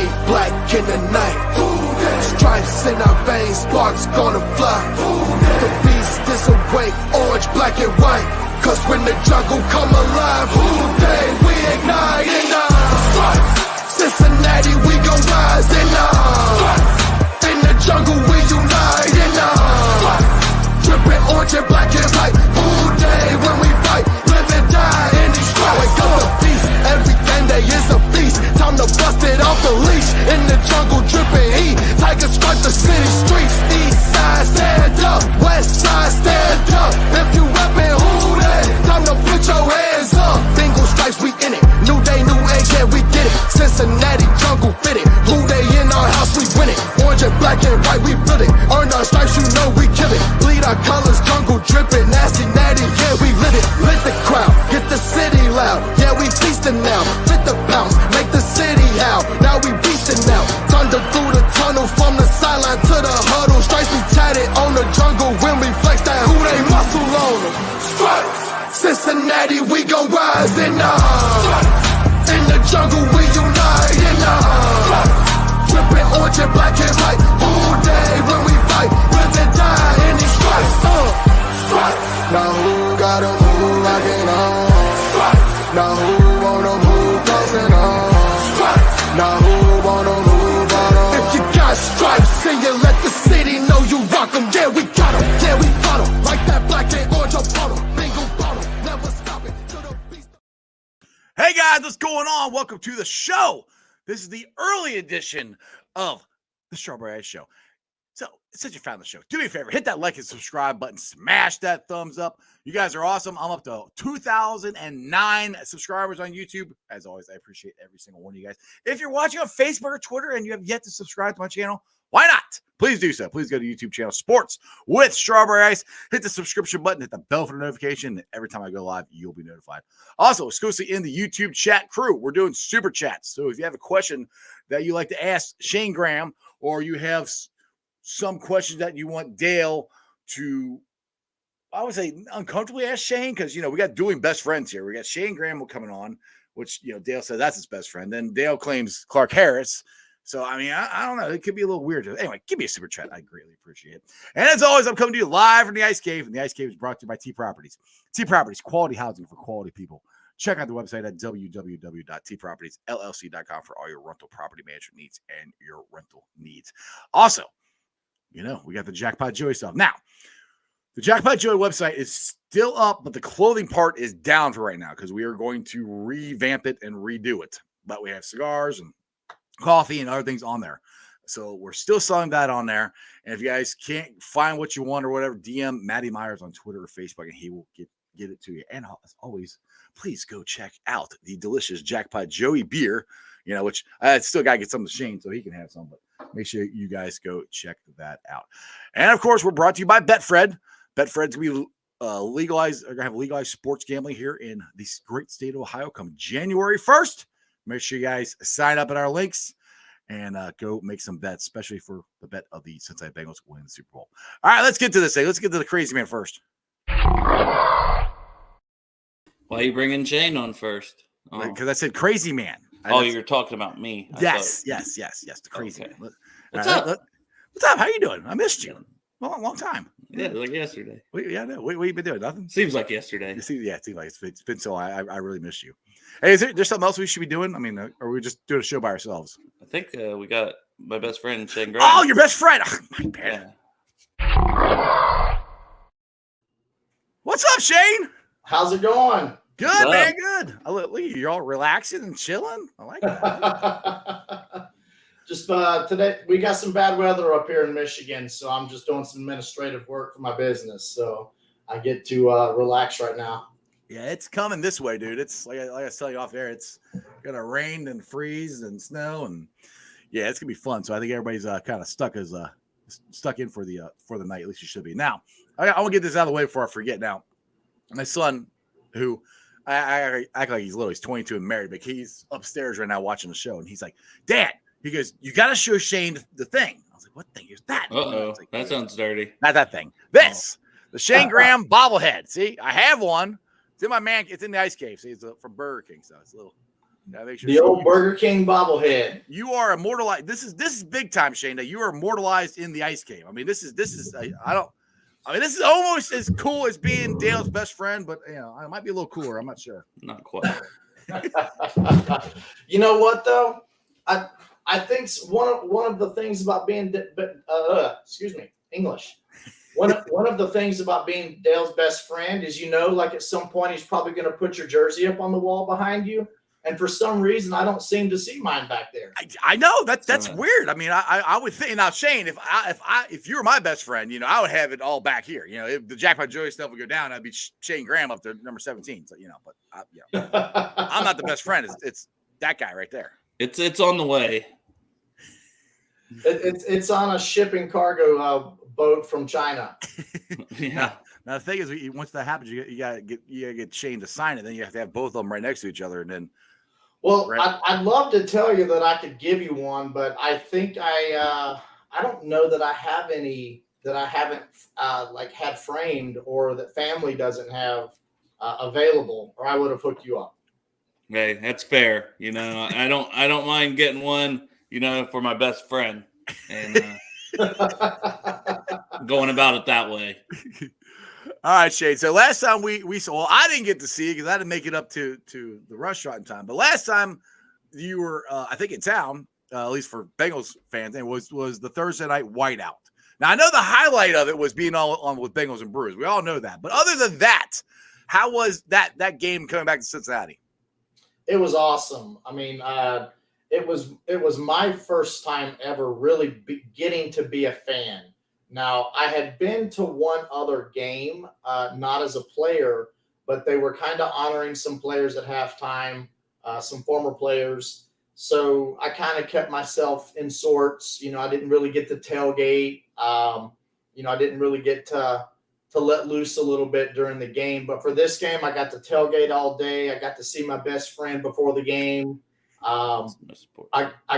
day, black in the night. Stripes in our veins, sparks gonna fly. The beast is awake, orange, black and white. Cause when the jungle come alive, who day we ignite and Cincinnati, we gon' rise and in the jungle we unite and drippin' orange and black and white. Who day when we fight, live and die in these stripes. Wake up the beast, everything day is a feast. Time to bust it off the leash. In the jungle drippin' heat, tigers strut the city streets. East side stand up, west side stand up. If you reppin' who day, time to put your hands up. Bengals stripes, we in it. New day, new age, yeah, we get it. Cincinnati jungle fit it. Who day in our house, we win it. Orange and black and white, we build it. Earn our stripes, you know we kill it. Bleed our colors, jungle drippin', nasty natty, yeah, we lit it. Lit the crowd, get the city loud. Yeah, we feastin' now. Fit the bounce, make the city howl. Now we beastin' now. Thunder through the tunnel, from the sideline to the huddle. Stripes be tatted on the jungle when we flex that who they muscle on them. Stripes, Cincinnati, we gon' rise and in the jungle we unite and drippin' orange and black and white. All day when we fight, live and die in these stripes. Stripes. Now who gotta move like it on? Stripes. Now who wanna move crossing on? Stripes. Now who wanna move on? If you got stripes and you let the city know you rock 'em, yeah we got 'em, yeah we fought 'em. Like that black and orange up on 'em. Bingo bottle, never stop it till the beast. Hey guys, what's going on? Welcome to the show. This is the early edition of the Strawberry Ice Show. So, since you found the show, do me a favor, hit that like and subscribe button, smash that thumbs up. You guys are awesome. I'm up to 2,009 subscribers on YouTube. As always, I appreciate every single one of you guys. If you're watching on Facebook or Twitter and you have yet to subscribe to my channel, why not? Please do so. Please go to YouTube channel Sports with Strawberry Ice. Hit the subscription button, hit the bell for the notification. And every time I go live, you'll be notified. Also, exclusively in the YouTube chat crew, we're doing super chats. So if you have a question that you like to ask Shayne Graham, or you have some questions that you want Dale to, I would say, uncomfortably ask Shayne, because, you know, we got dueling best friends here. We got Shayne Graham coming on, which, you know, Dale said that's his best friend. Then Dale claims Clark Harris. So, I mean, I don't know. It could be a little weird. Anyway, give me a super chat. I greatly appreciate it. And as always, I'm coming to you live from the Ice Cave. And the Ice Cave is brought to you by T Properties. T Properties, quality housing for quality people. Check out the website at www.tpropertiesllc.com for all your rental property management needs and your rental needs. Also, you know, we got the Jackpot Joey stuff. Now, the Jackpot Joey website is still up, but the clothing part is down for right now because we are going to revamp it and redo it. But we have cigars and coffee and other things on there. So we're still selling that on there. And if you guys can't find what you want or whatever, DM Matty Myers on Twitter or Facebook, and he will get it to you. And as always, please go check out the delicious Jackpot Joey beer, you know, which I still got to get some to Shayne so he can have some, but make sure you guys go check that out. And of course, we're brought to you by Betfred. Betfred's going to be legalized, are going to have legalized sports gambling here in the great state of Ohio come January 1st. Make sure you guys sign up at our links and go make some bets, especially for the bet of the Cincinnati Bengals winning the Super Bowl. All right, let's get to this thing. Let's get to the crazy man first. Why are you bringing Shayne on first? Because I said crazy man. You're talking about me. Yes. The crazy man. What's up? What's up? How you doing? I missed you. Long time. Yeah, like yesterday. What have you been doing? Nothing? Seems like yesterday. It seems like it's been so long. I really missed you. Hey, is there something else we should be doing? I mean, are we just doing a show by ourselves? I think we got my best friend, Shayne Graham. Oh, your best friend. Oh, my bad. Yeah. What's up, Shayne? How's it going? Good, man. Good. Look, you're all relaxing and chilling. I like that. Just today, we got some bad weather up here in Michigan, so I'm just doing some administrative work for my business. So I get to relax right now. Yeah, it's coming this way, dude. It's like I was telling you off air, it's gonna rain and freeze and snow, and yeah, it's gonna be fun. So I think everybody's kind of stuck in for the night. At least you should be. Now, I want to get this out of the way before I forget. Now, my son, who I act like he's little, he's 22 and married, but he's upstairs right now watching the show, and he's like, "Dad," he goes, "You got to show Shayne the thing." I was like, "What thing is that?" Like, that sounds dirty. Not that thing. This, the Shayne Graham bobblehead. See, I have one. It's in my It's in the ice cave. See, it's from Burger King, so it's a little Gotta make sure. The old Burger King bobblehead. You are immortalized. This is big time, Shayne. That you are immortalized in the ice game. I mean, this is this is almost as cool as being Dale's best friend, but it might be a little cooler. I'm not sure. Not quite. You know what though? I think one of the things about being English. One of the things about being Dale's best friend is, like at some point he's probably going to put your jersey up on the wall behind you, and for some reason I don't seem to see mine back there. I know that's weird. I mean, I would think now, Shayne, if you were my best friend, I would have it all back here. If the Jackpot Joey stuff would go down, I'd be Shayne Graham up to number 17. So but I'm not the best friend. It's that guy right there. It's on the way. It's on a shipping cargo boat from China. Yeah. Now the thing is, once that happens, you gotta get Shayne to sign it. Then you have to have both of them right next to each other, and then. Well, right. I'd love to tell you that I could give you one, but I think I don't know that I have any that I haven't had framed or that family doesn't have available, or I would have hooked you up. Hey, that's fair. I don't mind getting one, for my best friend, and going about it that way. All right, Shayne. So last time we saw, well, I didn't get to see it because I didn't make it up to the restaurant in time. But last time you were, I think, in town, at least for Bengals fans, and was the Thursday night whiteout. Now I know the highlight of it was being on with Bengals and Brews. We all know that. But other than that, how was that game coming back to Cincinnati? It was awesome. I mean, it was my first time ever really getting to be a fan. Now, I had been to one other game, not as a player, but they were kind of honoring some players at halftime, some former players. So I kind of kept myself in sorts. I didn't really get to tailgate. I didn't really get to let loose a little bit during the game. But for this game, I got to tailgate all day. I got to see my best friend before the game. I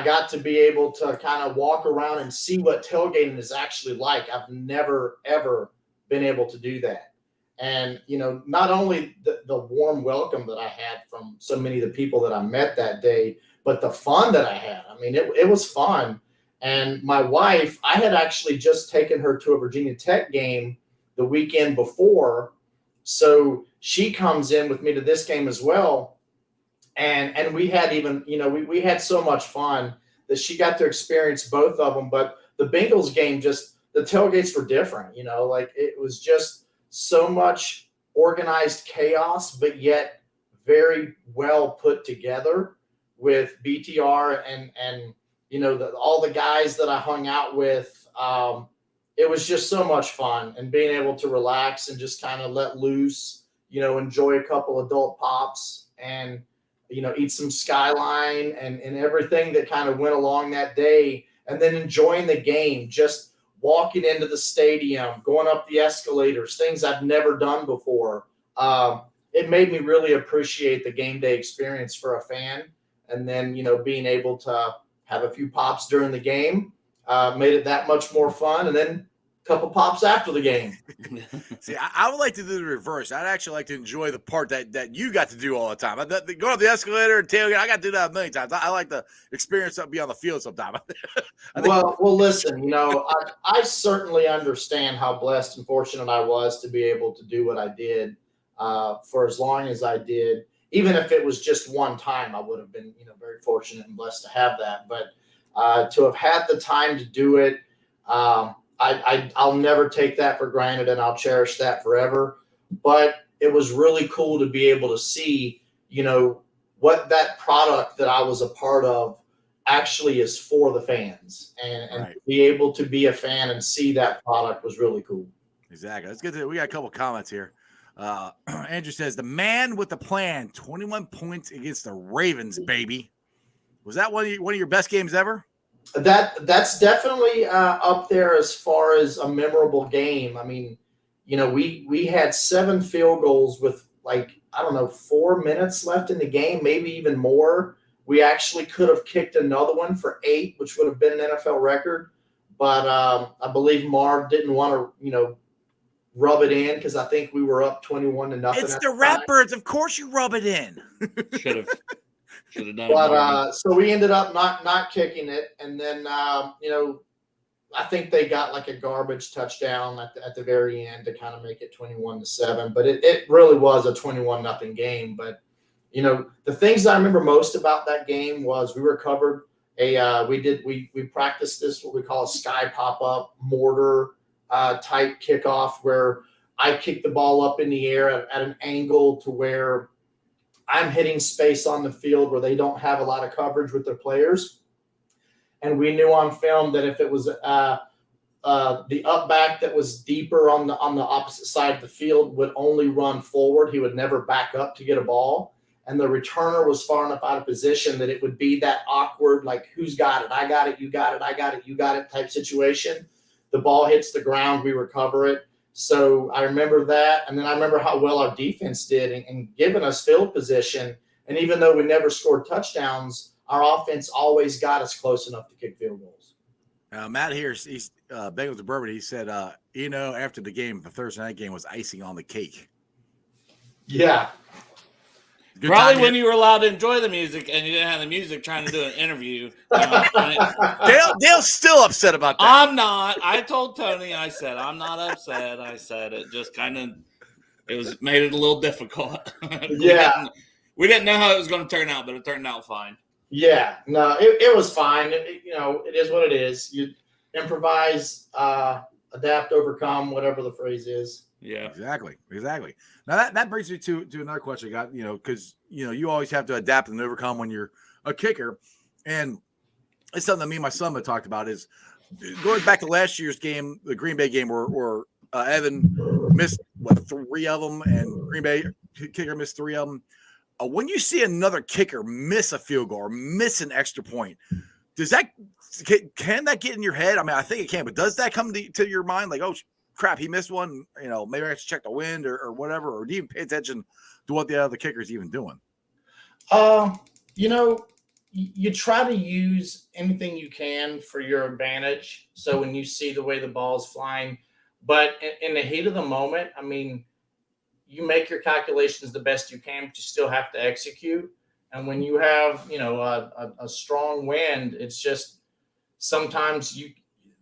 got to be able to kind of walk around and see what tailgating is actually like. I've never, ever been able to do that. And, not only the warm welcome that I had from so many of the people that I met that day, but the fun that I had. I mean, it was fun. And my wife, I had actually just taken her to a Virginia Tech game the weekend before. So she comes in with me to this game as well. And we had even, we had so much fun that she got to experience both of them. But the Bengals game, just the tailgates were different, it was just so much organized chaos, but yet very well put together with BTR and all the guys that I hung out with. It was just so much fun, and being able to relax and just kind of let loose, enjoy a couple adult pops and, eat some Skyline and everything that kind of went along that day, and then enjoying the game, just walking into the stadium, going up the escalators, things I've never done before. It made me really appreciate the game day experience for a fan. And then, being able to have a few pops during the game made it that much more fun. And then a couple pops after the game. See, I would like to do the reverse. I'd actually like to enjoy the part that you got to do all the time. Go up the escalator and tailgate. I got to do that a million times. I like the experience of being on the field sometime. Well, listen, I certainly understand how blessed and fortunate I was to be able to do what I did for as long as I did. Even if it was just one time, I would have been, very fortunate and blessed to have that. But to have had the time to do it, I'll never take that for granted, and I'll cherish that forever. But it was really cool to be able to see, what that product that I was a part of actually is for the fans, and Right. be able to be a fan and see that product was really cool. Exactly. Let's get to. We got a couple comments here. Andrew says the man with the plan, 21 points against the Ravens, baby. Was that one of your best games ever? That's definitely up there as far as a memorable game. I mean, we had 7 field goals with 4 minutes left in the game, maybe even more. We actually could have kicked another one for 8, which would have been an NFL record. But I believe Marv didn't want to, rub it in because I think we were up 21-0. It's the Ratbirds. Of course you rub it in. Should have. Should have done it. But so we ended up not kicking it, and then I think they got like a garbage touchdown at the very end to kind of make it 21-7. But it really was a 21-0 game. But the things I remember most about that game was we recovered we practiced this what we call a sky pop up mortar type kickoff where I kick the ball up in the air at an angle to where I'm hitting space on the field where they don't have a lot of coverage with their players. And we knew on film that if it was the up back that was deeper on the opposite side of the field would only run forward. He would never back up to get a ball. And the returner was far enough out of position that it would be that awkward, like, who's got it? I got it, you got it, I got it, you got it type situation. The ball hits the ground, we recover it. So I remember that. And then I remember how well our defense did in giving us field position. And even though we never scored touchdowns, our offense always got us close enough to kick field goals. Matt here, he's Bengals of Bourbon. He said, after the game, the Thursday night game was icing on the cake. Yeah. Good probably time, when you were allowed to enjoy the music and you didn't have the music trying to do an interview. Dale's still upset about that. I'm not. I told Tony, I said, I'm not upset. I said it just made it a little difficult. Yeah. We didn't know how it was going to turn out, but it turned out fine. Yeah, no, it was fine. It is what it is. You improvise, adapt, overcome, whatever the phrase is. Yeah, exactly. Now that brings me to another question I got, because you always have to adapt and overcome when you're a kicker. And it's something that me and my son have talked about is going back to last year's game, the Green Bay game where Evan missed 3 of them and Green Bay kicker missed 3 of them. When you see another kicker miss a field goal or miss an extra point, can that get in your head? I mean, I think it can, but does that come to your mind? Like, oh crap, he missed one. Maybe I have to check the wind or whatever, or do you even pay attention to what the other kicker is even doing? You try to use anything you can for your advantage. So when you see the way the ball's flying, but in the heat of the moment, I mean, you make your calculations the best you can, but you still have to execute. And when you have, a strong wind, it's just sometimes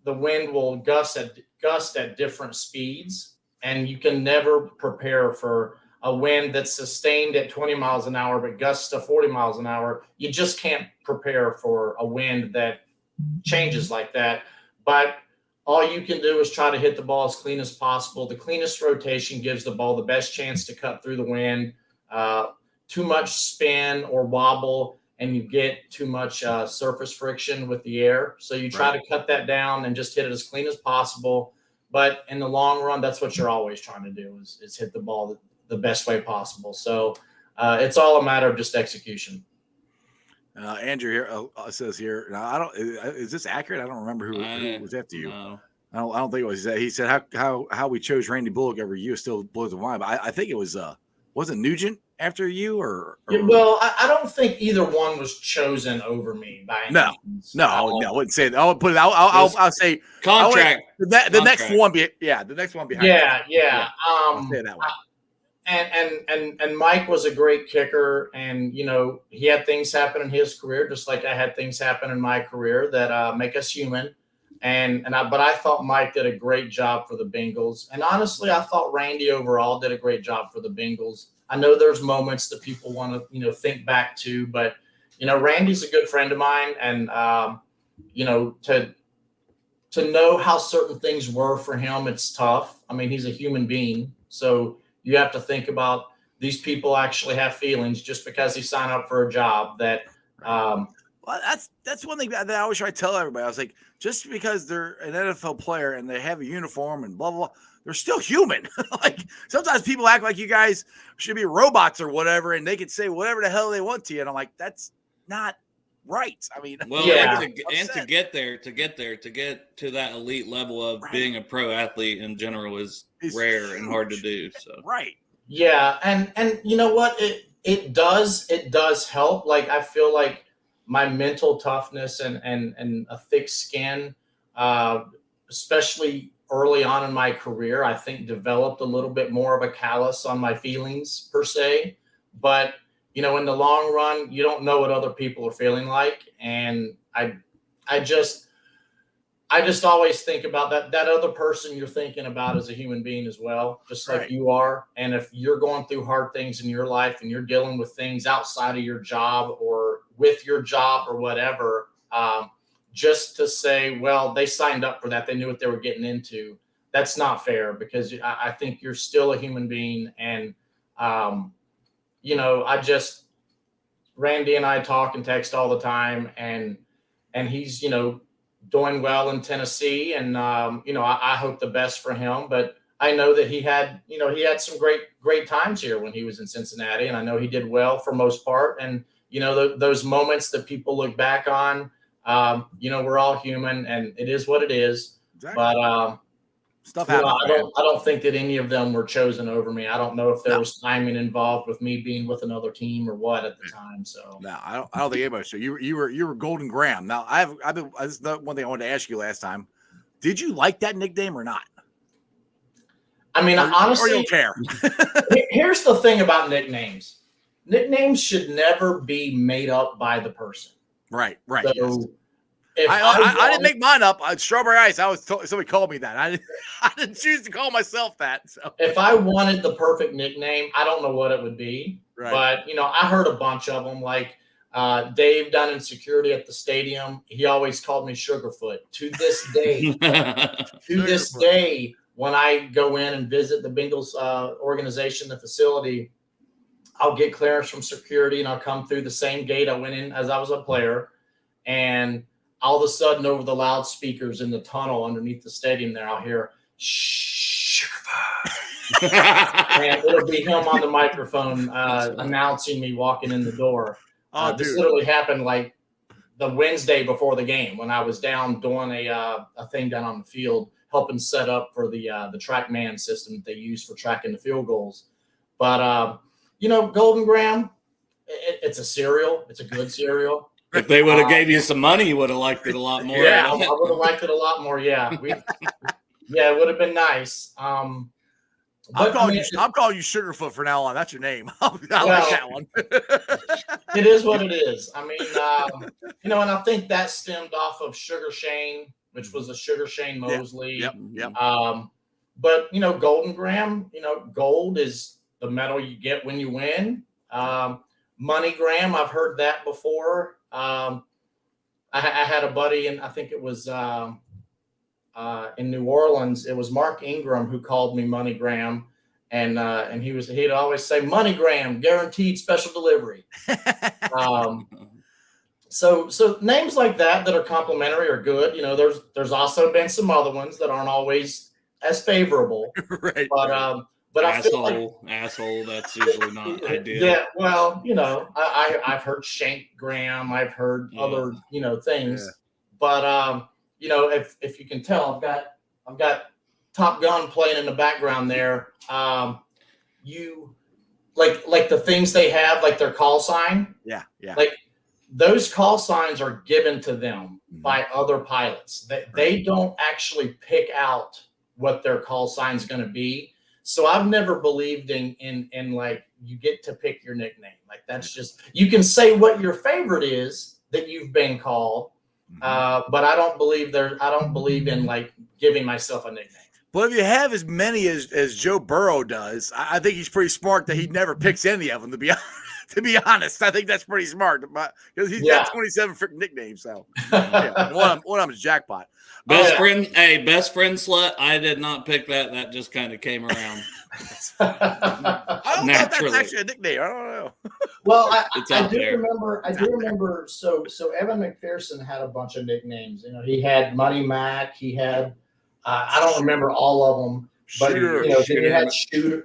the wind will gust at different speeds, and you can never prepare for a wind that's sustained at 20 miles an hour but gusts to 40 miles an hour. You just can't prepare for a wind that changes like that. But all you can do is try to hit the ball as clean as possible. The cleanest rotation gives the ball the best chance to cut through the wind. Too much spin or wobble, and you get too much surface friction with the air. So you try to cut that down and just hit it as clean as possible. But in the long run, that's what you're always trying to do is hit the ball the best way possible. So it's all a matter of just execution. Andrew here says here. Now, I don't. Is this accurate? I don't remember who was after you. No. I don't think it was. He said how we chose Randy Bullock over you still blows the mind. But I think it was wasn't Nugent after you or well, I don't think either one was chosen over me by any means. No, I wouldn't say that. I'll put it. I'll say contract. The next one the next one behind. Yeah. I'll say that one. And Mike was a great kicker, and he had things happen in his career, just like I had things happen in my career that make us human. But I thought Mike did a great job for the Bengals, and honestly, I thought Randy overall did a great job for the Bengals. I know there's moments that people want to think back to, but Randy's a good friend of mine, and to know how certain things were for him, it's tough. I mean, he's a human being, so you have to think about these people actually have feelings just because he signed up for a job that. Well, that's one thing that I always try to tell everybody. I was like, just because they're an NFL player and they have a uniform and blah blah blah, they're still human. Like sometimes people act like you guys should be robots or whatever, and they can say whatever the hell they want to you. And I'm like, that's not right. I mean, well, to get to that elite level of being a pro athlete in general is rare and hard to do. So yeah, and you know what, it does help. Like I feel like my mental toughness and a thick skin, especially early on in my career, I think developed a little bit more of a callus on my feelings per se. But you know, in the long run, you don't know what other people are feeling like. And I just always think about that other person you're thinking about as a human being as well, just like you are. And if you're going through hard things in your life and you're dealing with things outside of your job or with your job or whatever, just to say, well, they signed up for that. They knew what they were getting into. That's not fair, because I think you're still a human being. And, you know, Randy and I talk and text all the time, and he's, you know, doing well in Tennessee. And, you know, I hope the best for him, but I know that he had some great times here when he was in Cincinnati. And I know he did well for most part. And, you know, those moments that people look back on, you know, we're all human and it is what it is. Exactly. But, stuff happens. I don't think that any of them were chosen over me. I don't know if there was timing involved with me being with another team or what at the time. So no, I don't think anybody. So you were Golden Graham. Now this is the one thing I wanted to ask you last time. Did you like that nickname or not? I mean, honestly, or you don't care. Here's the thing about nicknames. Nicknames should never be made up by the person. Right. So, yes. I didn't make mine up. Strawberry Ice. Somebody called me that. I didn't choose to call myself that. So if I wanted the perfect nickname, I don't know what it would be. Right. But you know, I heard a bunch of them. Like Dave done in security at the stadium, he always called me Sugarfoot. To this day, when I go in and visit the Bengals organization, the facility, I'll get clearance from security and I'll come through the same gate I went in as I was a player, and all of a sudden, over the loudspeakers in the tunnel underneath the stadium there, I'll hear, shh, and it'll be him on the microphone announcing me walking in the door. This literally happened like the Wednesday before the game when I was down doing a thing down on the field, helping set up for the TrackMan system that they use for tracking the field goals. But, you know, Golden Graham, it's a cereal. It's a good cereal. If they would have gave you some money, you would have liked it a lot more. Yeah, I would have liked it a lot more. Yeah, it would have been nice. I'm calling you Sugarfoot from now on. That's your name. I like that one. It is what it is. I mean, you know, and I think that stemmed off of Sugar Shane, which was a Sugar Shane Mosley. Yep. But you know, Golden Graham, you know, gold is the medal you get when you win. Money Graham, I've heard that before. I had a buddy, and I think it was in New Orleans. It was Mark Ingram who called me Money Graham, and he'd always say Money Graham, guaranteed special delivery. So names like that are complimentary are good. You know, there's also been some other ones that aren't always as favorable. Right. But asshole, I feel like, asshole. That's usually not ideal. Yeah, well, you know, I've heard Shayne Graham. I've heard other, you know, things. Yeah. But you know, if you can tell, I've got Top Gun playing in the background there. You like the things they have, like their call sign. Yeah. Like those call signs are given to them by other pilots. They don't actually pick out what their call sign is going to be. So I've never believed in like you get to pick your nickname. Like that's just, you can say what your favorite is that you've been called, but I don't believe in like giving myself a nickname. But if you have as many as Joe Burrow does, I think he's pretty smart that he never picks any of them. To be honest, I think that's pretty smart because he's got 27 freaking nicknames. So one of them is jackpot. Best friend slut. I did not pick that. That just kind of came around. I don't know if that's actually a nickname. I don't know. Well, I do remember. So Evan McPherson had a bunch of nicknames. You know, he had Money Mac. He had I don't remember all of them, but you know, then you had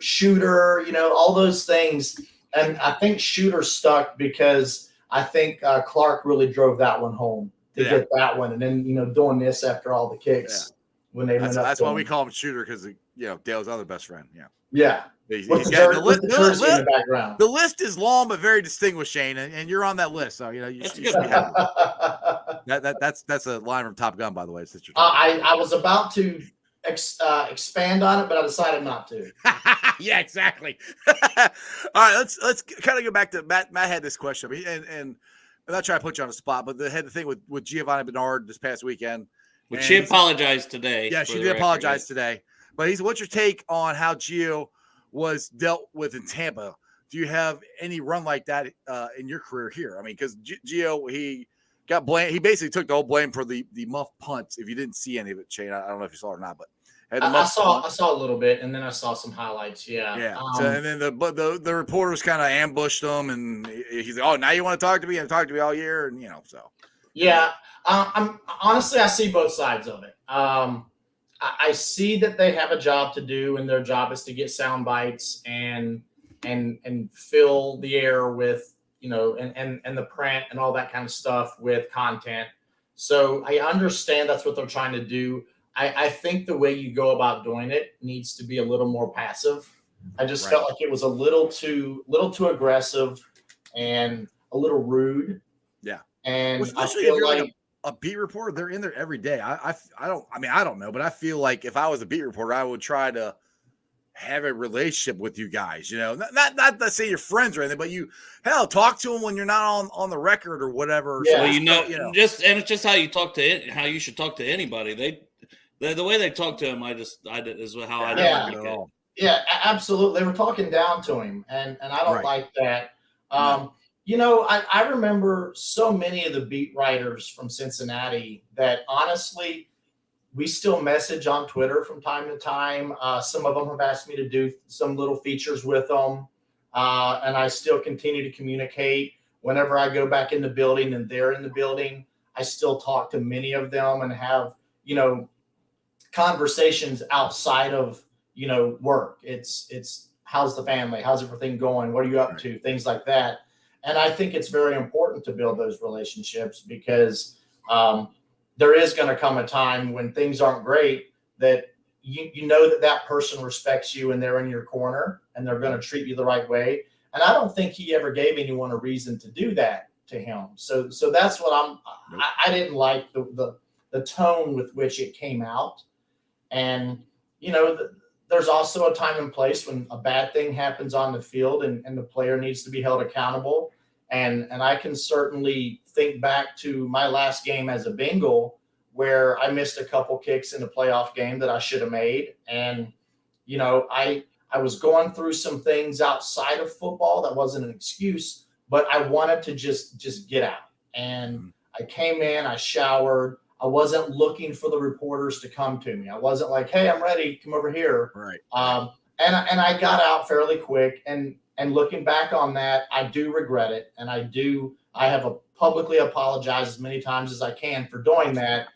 Shooter. You know, all those things. And I think Shooter stuck because I think Clark really drove that one home to get that one. And then, you know, doing this after all the kicks when they went up. That's why we call him Shooter, because, you know, Dale's other best friend. Yeah. Yeah. With the background. The list is long but very distinguished, Shane, and you're on that list. So, you know, you should be happy. That's a line from Top Gun, by the way. I was about to expand on it, but I decided not to. Yeah, exactly. All right, let's kind of go back to Matt. Matt had this question, and I'm not trying to put you on the spot, but they had the thing with Giovanni Bernard this past weekend. Which she apologized today. Yeah, she did apologize today. But what's your take on how Gio was dealt with in Tampa? Do you have any run like that in your career here? I mean, because Gio, he got blamed. He basically took the whole blame for the muff punts. If you didn't see any of it, Shayne, I don't know if you saw it or not, but I saw a little bit, and then I saw some highlights. Yeah, yeah. And then the reporters kind of ambushed him, and he's like, "Oh, now you want to talk to me? And talk to me all year?" And so. Yeah, I'm honestly, I see both sides of it. I see that they have a job to do, and their job is to get sound bites and fill the air with, and the print and all that kind of stuff with content. So I understand that's what they're trying to do. I think the way you go about doing it needs to be a little more passive. I just felt like it was a little too aggressive and a little rude. Yeah. And well, especially if you're like a beat reporter, they're in there every day. I don't know, but I feel like if I was a beat reporter, I would try to have a relationship with you guys, not to say you're friends or anything, but talk to them when you're not on the record or whatever. Yeah. Well, it's just how you talk to how you should talk to anybody. The way they talk to him, is how I don't like it. Yeah, absolutely. They were talking down to him, and I don't like that. I remember so many of the beat writers from Cincinnati that honestly, we still message on Twitter from time to time. Some of them have asked me to do some little features with them, and I still continue to communicate. Whenever I go back in the building and they're in the building, I still talk to many of them and have, conversations outside of, work. It's how's the family? How's everything going? What are you up to? Things like that. And I think it's very important to build those relationships because there is going to come a time when things aren't great that you know that person respects you and they're in your corner and they're going to treat you the right way. And I don't think he ever gave anyone a reason to do that to him. So that's what I didn't like the tone with which it came out. And, there's also a time and place when a bad thing happens on the field and the player needs to be held accountable. And I can certainly think back to my last game as a Bengal where I missed a couple kicks in the playoff game that I should have made. And, I was going through some things outside of football. That wasn't an excuse, but I wanted to just get out. And I came in, I showered. I wasn't looking for the reporters to come to me. I wasn't like, hey, I'm ready. Come over here. Right. And I got out fairly quick. And looking back on that, I do regret it. And I have publicly apologized as many times as I can for doing that.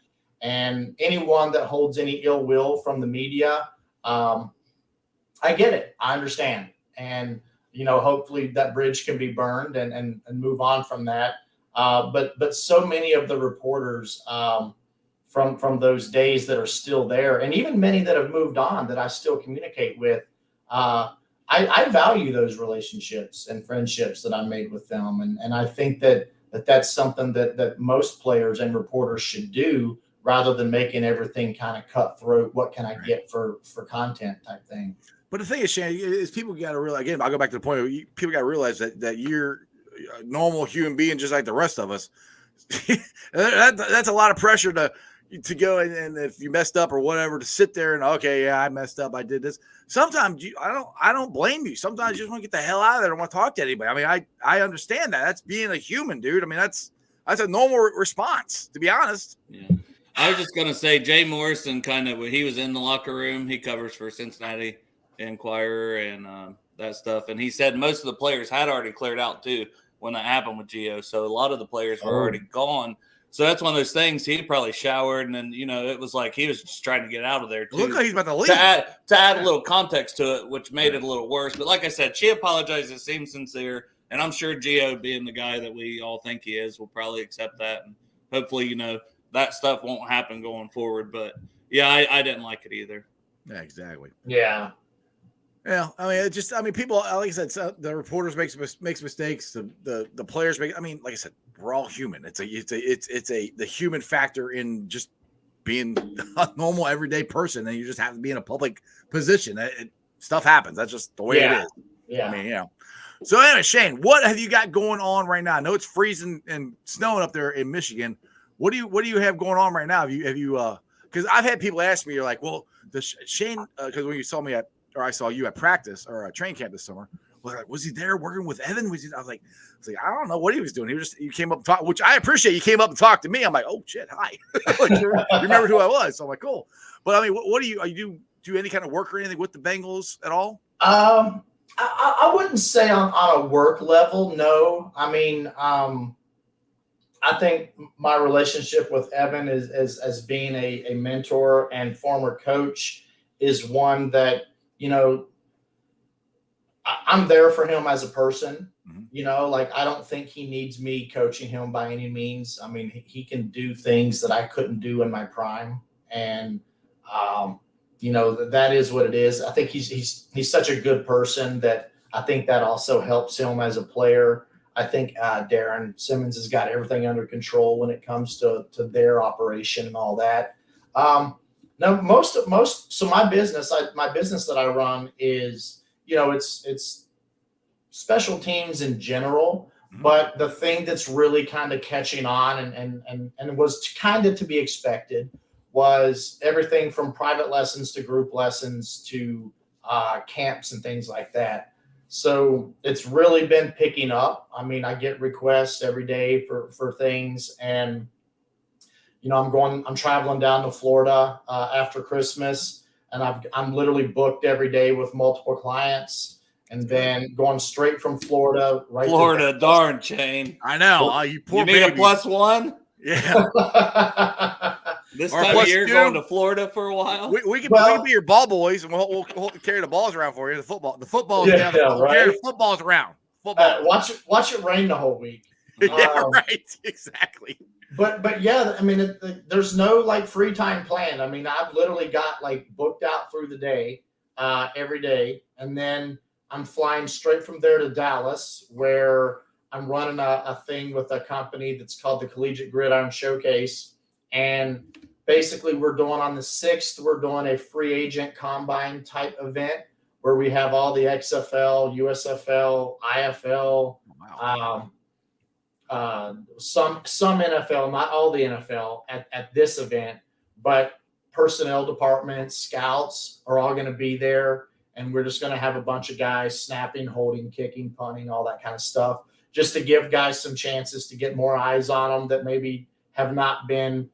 And anyone that holds any ill will from the media, I get it. I understand. And, hopefully that bridge can be burned and move on from that. But so many of the reporters from those days that are still there, and even many that have moved on that I still communicate with, I value those relationships and friendships that I made with them. And I think that's something that most players and reporters should do rather than making everything kind of cutthroat. What can I get for content type thing? But the thing is, Shayne, is people got to realize, again, I'll go back to the point where people got to realize that you're a normal human being just like the rest of us. That's a lot of pressure to go and if you messed up or whatever, to sit there and, okay, yeah, I messed up. I did this. Sometimes I don't blame you. Sometimes you just want to get the hell out of there. I don't want to talk to anybody. I mean, I understand that. That's being a human, dude. I mean, that's a normal response, to be honest. Yeah. I was just going to say Jay Morrison when he was in the locker room, he covers for Cincinnati Enquirer and that stuff. And he said most of the players had already cleared out too when that happened with Gio. So a lot of the players were already gone. So that's one of those things. He probably showered and then, it was like he was just trying to get out of there too. Look like he's about to leave. To add a little context to it, which made it a little worse. But like I said, she apologized. It seemed sincere. And I'm sure Gio, being the guy that we all think he is, will probably accept that. And hopefully, that stuff won't happen going forward. But, yeah, I didn't like it either. Yeah, exactly. Yeah. Yeah, I mean, people, like I said, the reporters makes mistakes. The players make. I mean, like I said, we're all human. It's the human factor in just being a normal everyday person, and you just have to be in a public position. Stuff happens. That's just the way it is. Yeah. I mean, So anyway, Shayne, what have you got going on right now? I know it's freezing and snowing up there in Michigan. What do you have going on right now? Have you because I've had people ask me, you're like, well, the Shayne, because when you saw me I saw you at practice or training camp this summer, was he there working with Evan? I was like, I don't know what he was doing. You came up and talked, which I appreciate. You came up and talked to me. I'm like, oh shit, hi. Like, you remembered who I was. So I'm like, cool. But I mean, what do you do any kind of work or anything with the Bengals at all? I wouldn't say on a work level, no. I mean, I think my relationship with Evan is as being a mentor and former coach is one that, I'm there for him as a person. Mm-hmm. Like I don't think he needs me coaching him by any means. I mean, he can do things that I couldn't do in my prime. And, that is what it is. I think he's such a good person that I think that also helps him as a player. I think Darren Simmons has got everything under control when it comes to their operation and all that. Now, so my business that I run is, it's special teams in general, but the thing that's really kind of catching on and was kind of to be expected was everything from private lessons to group lessons to camps and things like that. So it's really been picking up. I mean, I get requests every day for things, and I'm traveling down to Florida after Christmas, and I'm literally booked every day with multiple clients, and then going straight from Florida Florida, darn Shayne. I know. You poor baby. A +1? Yeah. This time of year, going to Florida for a while. We can be your ball boys, and we'll carry the balls around for you. The football's down. Carry the footballs around. Football. Watch it rain the whole week. Yeah, right. Exactly. But yeah, I mean, there's no like free time plan. I mean, I've literally got like booked out through the day, every day, and then I'm flying straight from there to Dallas, where I'm running a thing with a company that's called the Collegiate Gridiron Showcase. And basically we're doing on the 6th, we're doing a free agent combine type event where we have all the XFL, USFL, IFL, some NFL, not all the NFL at this event, but personnel departments, scouts are all going to be there. And we're just going to have a bunch of guys snapping, holding, kicking, punting, all that kind of stuff, just to give guys some chances to get more eyes on them that maybe have not been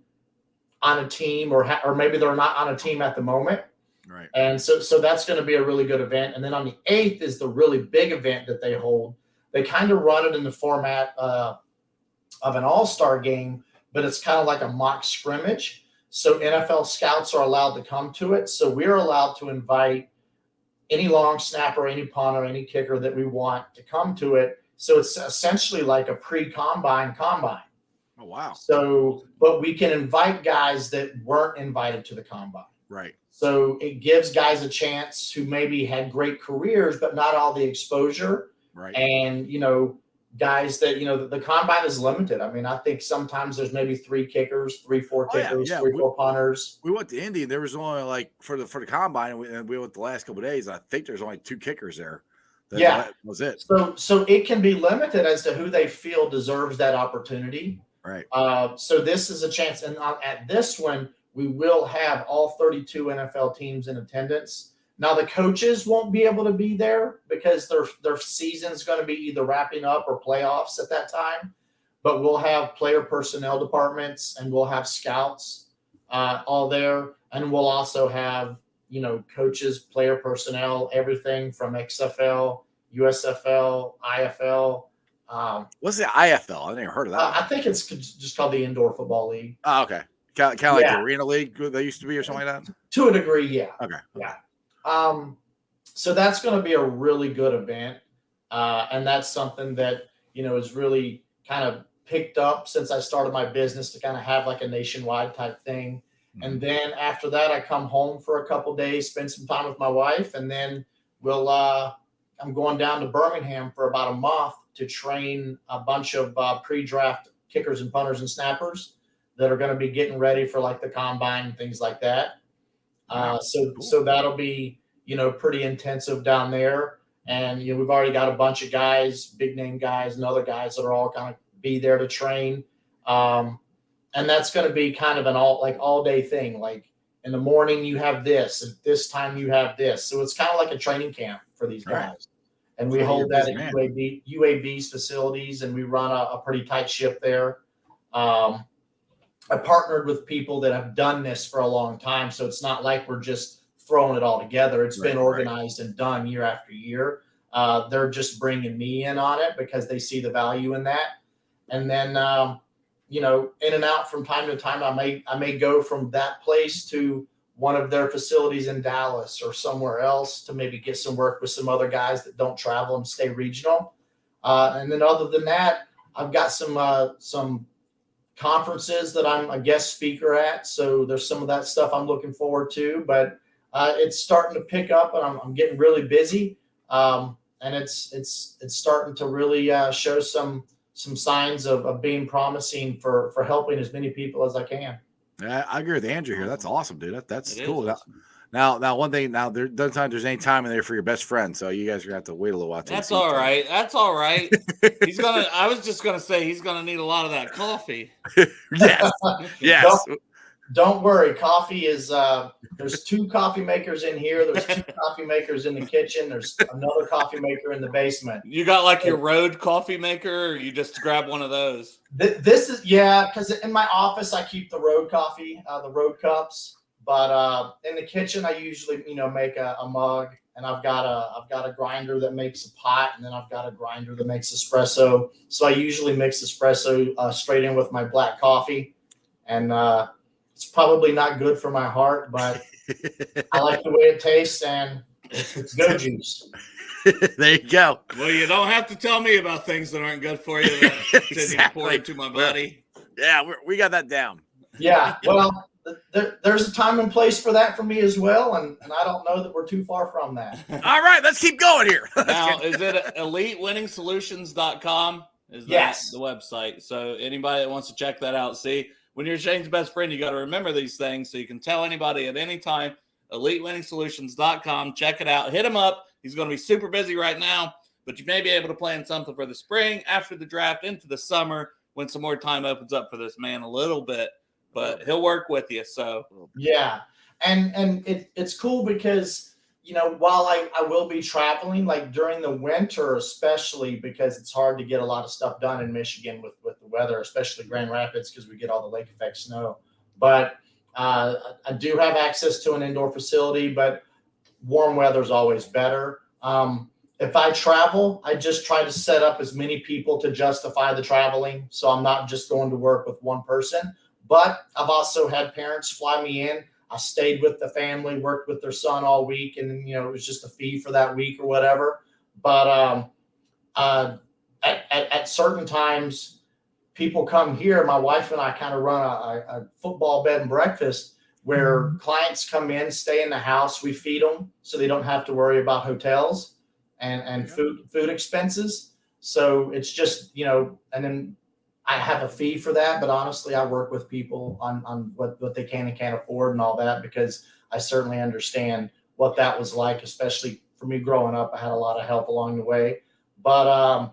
on a team or maybe they're not on a team at the moment. Right. And so that's going to be a really good event. And then on the 8th is the really big event that they hold. They kind of run it in the format of an all-star game, but it's kind of like a mock scrimmage. So NFL scouts are allowed to come to it. So we're allowed to invite any long snapper, any punter, any kicker that we want to come to it. So it's essentially like a pre-combine combine. Oh, wow. So, but we can invite guys that weren't invited to the combine. Right. So it gives guys a chance who maybe had great careers, but not all the exposure. Right. And, guys that, the combine is limited. I mean, I think sometimes there's maybe 3 kickers, 3-4 kickers, 3-4 punters. We went to Indy and there was only like for the combine, and we went the last couple of days. I think there's only 2 kickers there. That was it. So it can be limited as to who they feel deserves that opportunity. Right. So this is a chance. And at this one, we will have all 32 NFL teams in attendance. Now, the coaches won't be able to be there because their season's going to be either wrapping up or playoffs at that time. But we'll have player personnel departments and we'll have scouts all there. And we'll also have, coaches, player personnel, everything from XFL, USFL, IFL. What's the IFL? I never heard of that. I think it's just called the Indoor Football League. Oh, okay. Kind of like the Arena League they used to be or something like that? To a degree, yeah. Okay. Yeah. So that's going to be a really good event. And that's something that, is really kind of picked up since I started my business to kind of have like a nationwide type thing. Mm-hmm. And then after that, I come home for a couple of days, spend some time with my wife, and then I'm going down to Birmingham for about a month to train a bunch of pre-draft kickers and punters and snappers that are going to be getting ready for like the combine and things like that. So that'll be, pretty intensive down there. And, we've already got a bunch of guys, big name guys and other guys that are all going to be there to train. And that's going to be kind of an all day thing. Like in the morning you have this, at this time you have this. So it's kind of like a training camp for these guys. Right. And we hold that at UAB's facilities, and we run a pretty tight ship there. I partnered with people that have done this for a long time, so it's not like we're just throwing it all together. It's been organized and done year after year. They're just bringing me in on it because they see the value in that. And then, in and out from time to time, I may go from that place to one of their facilities in Dallas or somewhere else to maybe get some work with some other guys that don't travel and stay regional. And then other than that, I've got some conferences that I'm a guest speaker at. So there's some of that stuff I'm looking forward to, but it's starting to pick up, and I'm getting really busy. And it's starting to really show some signs of being promising for helping as many people as I can. Yeah, I agree with Andrew here. That's awesome, dude. That's cool. Now, one thing. Now, there doesn't sound there's any time in there for your best friend, so you guys are gonna have to wait a little while. That's all right. That's all right. He's gonna. I was just gonna say he's gonna need a lot of that coffee. Yes. Yes. Don't worry. Coffee is. There's 2 coffee makers in here. There's 2 coffee makers in the kitchen. There's another coffee maker in the basement. You got like your Rode coffee maker, or you just grab one of those? This is because in my office I keep the Rode coffee, the Rode cups. But in the kitchen I usually make a mug, and I've got a grinder that makes a pot, and then I've got a grinder that makes espresso. So I usually mix espresso straight in with my black coffee, and it's probably not good for my heart, but I like the way it tastes, and it's go juice. There you go. Well, you don't have to tell me about things that aren't good for you. That pour into my body. Yeah, we got that down. Yeah, well, there's a time and place for that for me as well, and I don't know that we're too far from that. All right, let's keep going here. Now, is it elitewinningsolutions.com? Is that the website? So anybody that wants to check that out, see. When you're Shayne's best friend, you got to remember these things so you can tell anybody at any time. EliteWinningsSolutions.com. Check it out. Hit him up. He's going to be super busy right now, but you may be able to plan something for the spring, after the draft, into the summer, when some more time opens up for this man a little bit. But he'll work with you. So yeah, and it's cool because while I will be traveling, like during the winter, especially because it's hard to get a lot of stuff done in Michigan with the weather, especially Grand Rapids, because we get all the lake effect snow. But I do have access to an indoor facility, but warm weather is always better. If I travel, I just try to set up as many people to justify the traveling. So I'm not just going to work with one person, but I've also had parents fly me in. I stayed with the family, worked with their son all week, and it was just a fee for that week or whatever. But at certain times, people come here. My wife and I kind of run a football bed and breakfast where clients come in, stay in the house. We feed them so they don't have to worry about hotels and food expenses. So it's just and then I have a fee for that, but honestly, I work with people on what they can and can't afford and all that, because I certainly understand what that was like, especially for me growing up. I had a lot of help along the way. But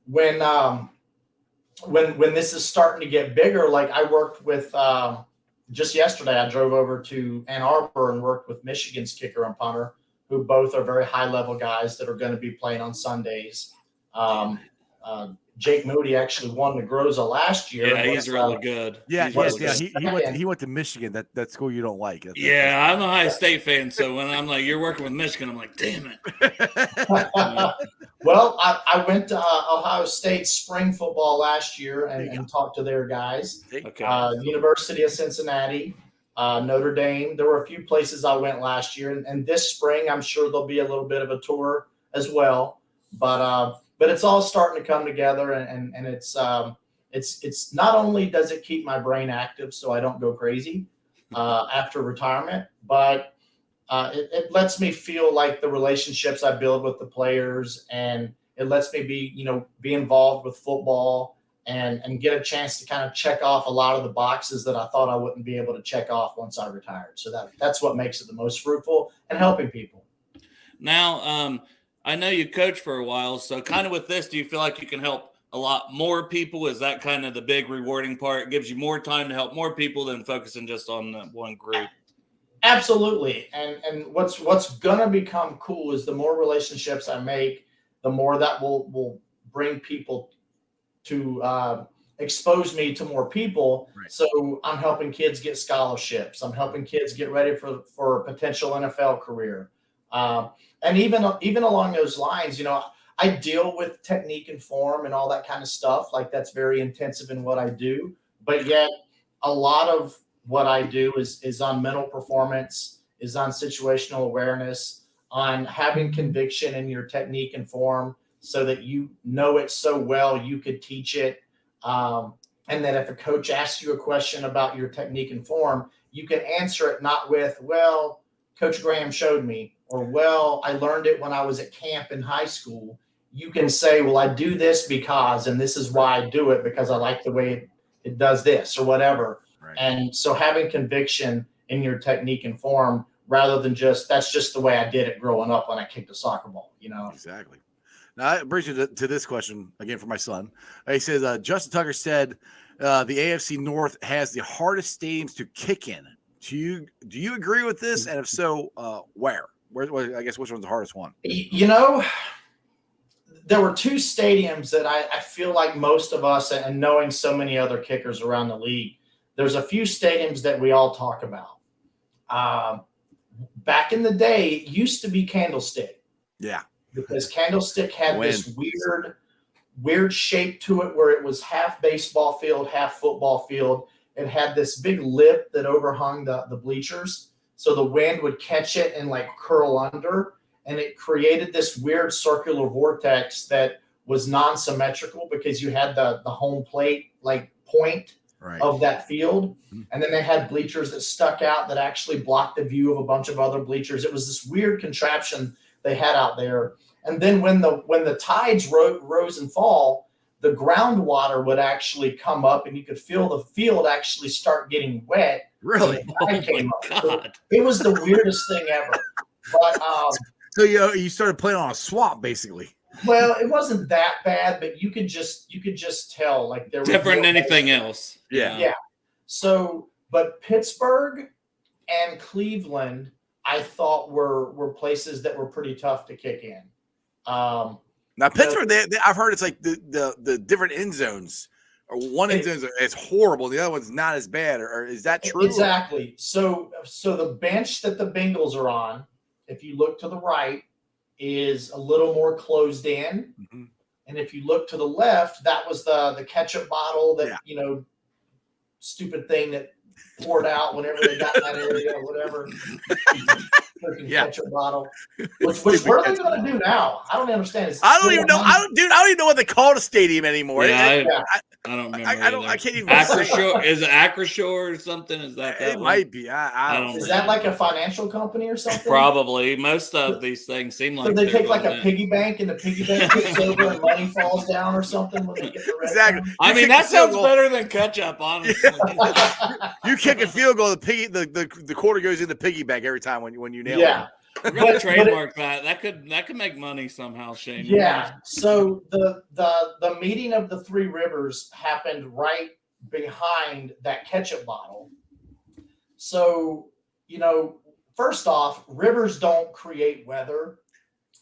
when this is starting to get bigger, like I worked with just yesterday, I drove over to Ann Arbor and worked with Michigan's kicker and punter, who both are very high level guys that are going to be playing on Sundays. Jake Moody actually won the Groza last year. Yeah, he's really good. Yeah, he went to Michigan, that school you don't like. I'm a Ohio State fan, so when I'm like, you're working with Michigan, I'm like, damn it. Well, I went to Ohio State spring football last year and talked to their guys. Okay. University of Cincinnati, Notre Dame. There were a few places I went last year, and this spring I'm sure there'll be a little bit of a tour as well. But it's all starting to come together, and it's not only does it keep my brain active so I don't go crazy after retirement, but it lets me feel like the relationships I build with the players, and it lets me be involved with football and get a chance to kind of check off a lot of the boxes that I thought I wouldn't be able to check off once I retired. So that's what makes it the most fruitful, and helping people. Now, I know you coached for a while, so kind of with this, do you feel like you can help a lot more people? Is that kind of the big rewarding part? It gives you more time to help more people than focusing just on one group. Absolutely. And what's gonna become cool is the more relationships I make, the more that will bring people to expose me to more people. Right. So I'm helping kids get scholarships. I'm helping kids get ready for a potential NFL career. And even along those lines, you know, I deal with technique and form and all that kind of stuff. Like, that's very intensive in what I do. But yet a lot of what I do is on mental performance, is on situational awareness, on having conviction in your technique and form, so that you know it so well you could teach it. And that if a coach asks you a question about your technique and form, you can answer it not with, well, Coach Graham showed me, or, well, I learned it when I was at camp in high school. You can say, well, I do this because, and this is why I do it, because I like the way it does this, or whatever. Right. And so having conviction in your technique and form, rather than just, that's just the way I did it growing up when I kicked a soccer ball, you know? Exactly. Now, that brings you to this question again for my son. He says, Justin Tucker said the AFC North has the hardest stadiums to kick in. Do you agree with this? And if so, where? I guess which one's the hardest one? You know, there were two stadiums that I feel like most of us, and knowing so many other kickers around the league, there's a few stadiums that we all talk about. Back in the day, it used to be Candlestick. Yeah. Because Candlestick had this weird shape to it, where it was half baseball field, half football field. It had this big lip that overhung the bleachers, so the wind would catch it and like curl under, and it created this weird circular vortex that was non-symmetrical, because you had the home plate like point of that field, and then they had bleachers that stuck out that actually blocked the view of a bunch of other bleachers. It was this weird contraption they had out there. And then when the tides rose and fall, the groundwater would actually come up, and you could feel the field actually start getting wet. Really? Oh my God. It was the weirdest thing ever. But so you started playing on a swamp, basically. Well, it wasn't that bad, but you could just tell, like, there was different than anything else. Yeah. So, but Pittsburgh and Cleveland, I thought were places that were pretty tough to kick in. Now Pittsburgh, I've heard it's like the different end zones, or one end zone is horrible, the other one's not as bad, or is that true? Exactly. So the bench that the Bengals are on, if you look to the right, is a little more closed in. Mm-hmm. And if you look to the left, that was the ketchup bottle that, you know, stupid thing that poured out whenever they got in that area or whatever. Ketchup bottle. Which what are they going to do now? I don't understand. I don't even know. I don't even know what they call the stadium anymore. Yeah, I don't remember. I can't even. Acrashore, is it Acrashore or something? Is that it? Might be. I don't. Is that like a financial company or something? Probably. Most of these things seem like. So they take like a piggy bank, and the piggy bank tips over and money falls down or something when they get the red. Exactly. I mean, that sounds better than ketchup, honestly. You kick a field goal, the quarter goes in the piggy bank every time when you nail it. We're gonna trademark that. That could make money somehow, Shayne. Yeah. So the meeting of the Three Rivers happened right behind that ketchup bottle. So, you know, first off, rivers don't create weather.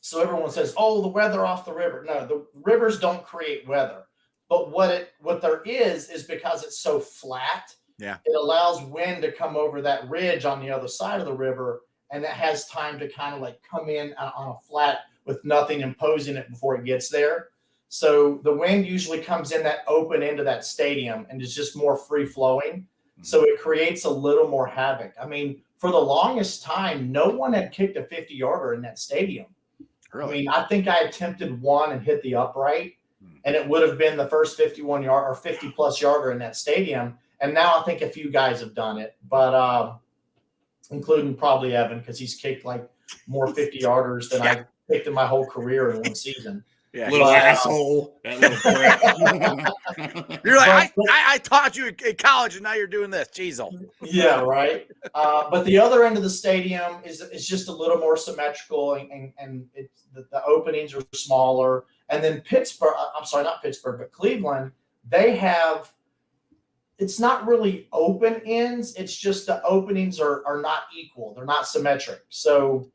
So everyone says, "Oh, the weather off the river." No, the rivers don't create weather. But what there is because it's so flat. Yeah. It allows wind to come over that ridge on the other side of the river. And it has time to kind of like come in on a flat with nothing imposing it before it gets there. So the wind usually comes in that open end of that stadium and is just more free flowing. So it creates a little more havoc. I mean, for the longest time, no one had kicked a 50-yarder in that stadium. Really? I mean, I think I attempted one and hit the upright, and it would have been the first 51-yard or 50-plus yarder in that stadium. And now I think a few guys have done it, but including probably Evan, because he's kicked like more 50-yarders than I've kicked in my whole career in one season. Yeah, Little But, asshole. That little prick. you're like, But- I taught you in college, and now you're doing this. Jeez, yeah, right. But the other end of the stadium is just a little more symmetrical, and it's, the openings are smaller. And then Pittsburgh, I'm sorry, not Pittsburgh, but Cleveland, they have. It's not really open ends. It's just the openings are not equal. They're not symmetric. So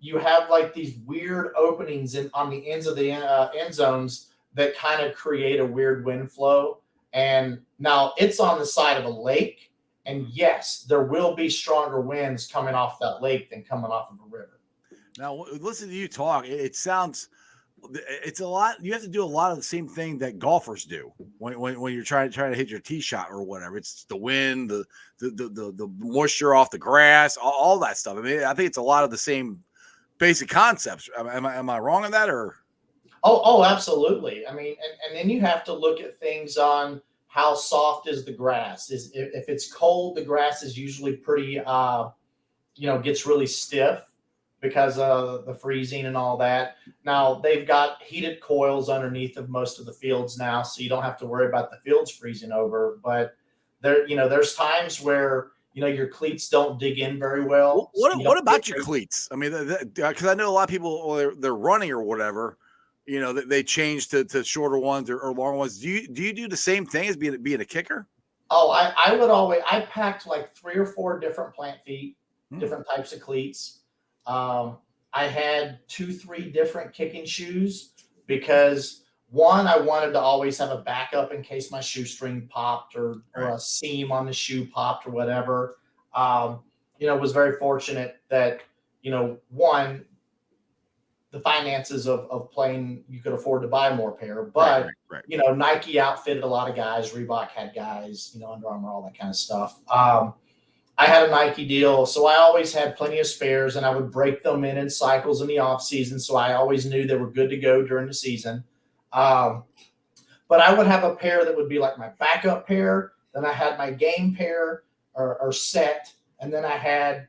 you have like these weird openings on the ends of the end zones that kind of create a weird wind flow. And now it's on the side of a lake. And yes, there will be stronger winds coming off that lake than coming off of a river. Now, listen to you talk. It sounds, it's a lot. You have to do a lot of the same thing that golfers do when you're trying to hit your tee shot or whatever. It's the wind, the moisture off the grass, all that stuff. I mean, I think it's a lot of the same basic concepts. Am I wrong on that, or? Oh, absolutely. I mean, and then you have to look at things on how soft is the grass. If it's cold, the grass is usually pretty, gets really stiff because of the freezing and all that. Now they've got heated coils underneath of most of the fields now, so you don't have to worry about the fields freezing over. But there's times where your cleats don't dig in very well. What about your cleats? I mean, because I know a lot of people when they're running or whatever, they change to shorter ones or long ones. Do you do the same thing as being a kicker? Oh, I packed like 3 or 4 different plant feet, different types of cleats. I had 2-3 different kicking shoes because one, I wanted to always have a backup in case my shoestring popped or a seam on the shoe popped or whatever. Was very fortunate that, one, the finances of playing, you could afford to buy more pair, but right. Nike outfitted a lot of guys, Reebok had guys, Under Armour, all that kind of stuff. I had a Nike deal, so I always had plenty of spares, and I would break them in cycles in the off season. So I always knew they were good to go during the season. But I would have a pair that would be like my backup pair. Then I had my game pair or set, and then I had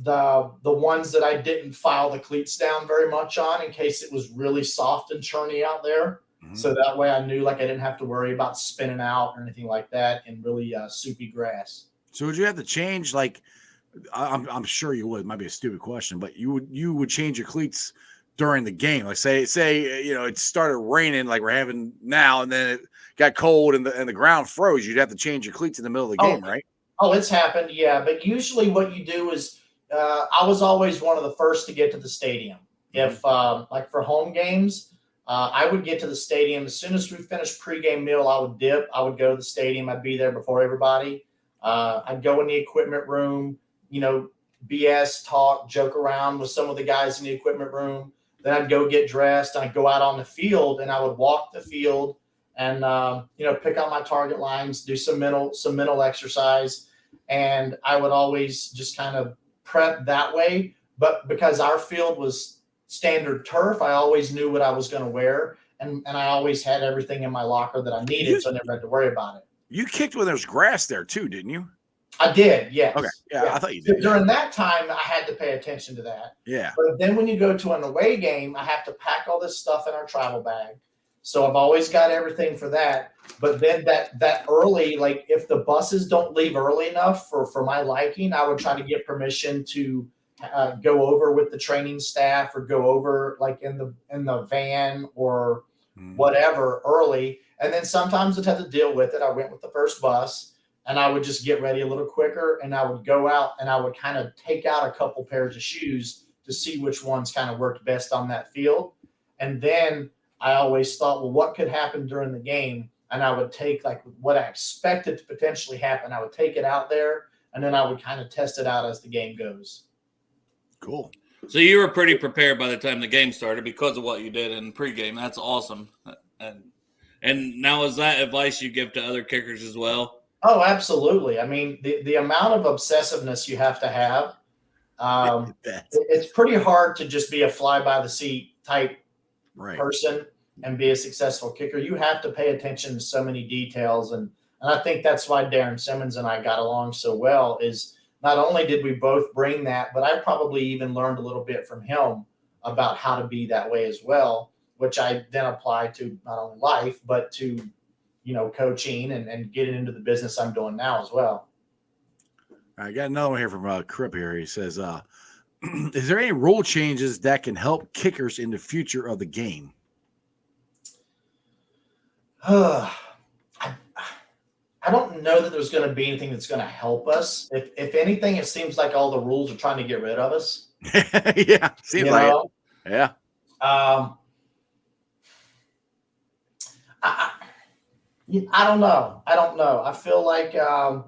the ones that I didn't file the cleats down very much on in case it was really soft and churny out there. Mm-hmm. So that way I knew like I didn't have to worry about spinning out or anything like that in really soupy grass. So would you have to change, like, I'm sure you would, it might be a stupid question, but you would change your cleats during the game? Like say it started raining like we're having now, and then it got cold and the ground froze. You'd have to change your cleats in the middle of the game, right? Oh, it's happened, yeah. But usually what you do is I was always one of the first to get to the stadium. Mm-hmm. If like for home games, I would get to the stadium as soon as we finished pregame meal. I would dip. I would go to the stadium. I'd be there before everybody. I'd go in the equipment room, BS, talk, joke around with some of the guys in the equipment room. Then I'd go get dressed and I'd go out on the field and I would walk the field and, pick out my target lines, do some mental exercise. And I would always just kind of prep that way. But because our field was standard turf, I always knew what I was going to wear. And I always had everything in my locker that I needed. So I never had to worry about it. You kicked when there's grass there too, didn't you? I did, yes. Okay, yeah. I thought you did. During that time, I had to pay attention to that. Yeah. But then when you go to an away game, I have to pack all this stuff in our travel bag. So I've always got everything for that. But then that early, like if the buses don't leave early enough for my liking, I would try to get permission to go over with the training staff or go over like in the van or whatever early. And then sometimes I'd have to deal with it. I went with the first bus and I would just get ready a little quicker and I would go out and I would kind of take out a couple pairs of shoes to see which ones kind of worked best on that field. And then I always thought, well, what could happen during the game? And I would take like what I expected to potentially happen. I would take it out there and then I would kind of test it out as the game goes. Cool. So you were pretty prepared by the time the game started because of what you did in pregame. That's awesome. And now is that advice you give to other kickers as well? Oh, absolutely. I mean, the amount of obsessiveness you have to have, it's pretty hard to just be a fly-by-the-seat type person and be a successful kicker. You have to pay attention to so many details. And I think that's why Darren Simmons and I got along so well is not only did we both bring that, but I probably even learned a little bit from him about how to be that way as well. which I then apply to not only life, but to, coaching and getting into the business I'm doing now as well. I got another one here from Crip here. He says, is there any rule changes that can help kickers in the future of the game? I don't know that there's going to be anything that's going to help us. If anything, it seems like all the rules are trying to get rid of us. Yeah, seems like it. Yeah. I don't know. I feel like the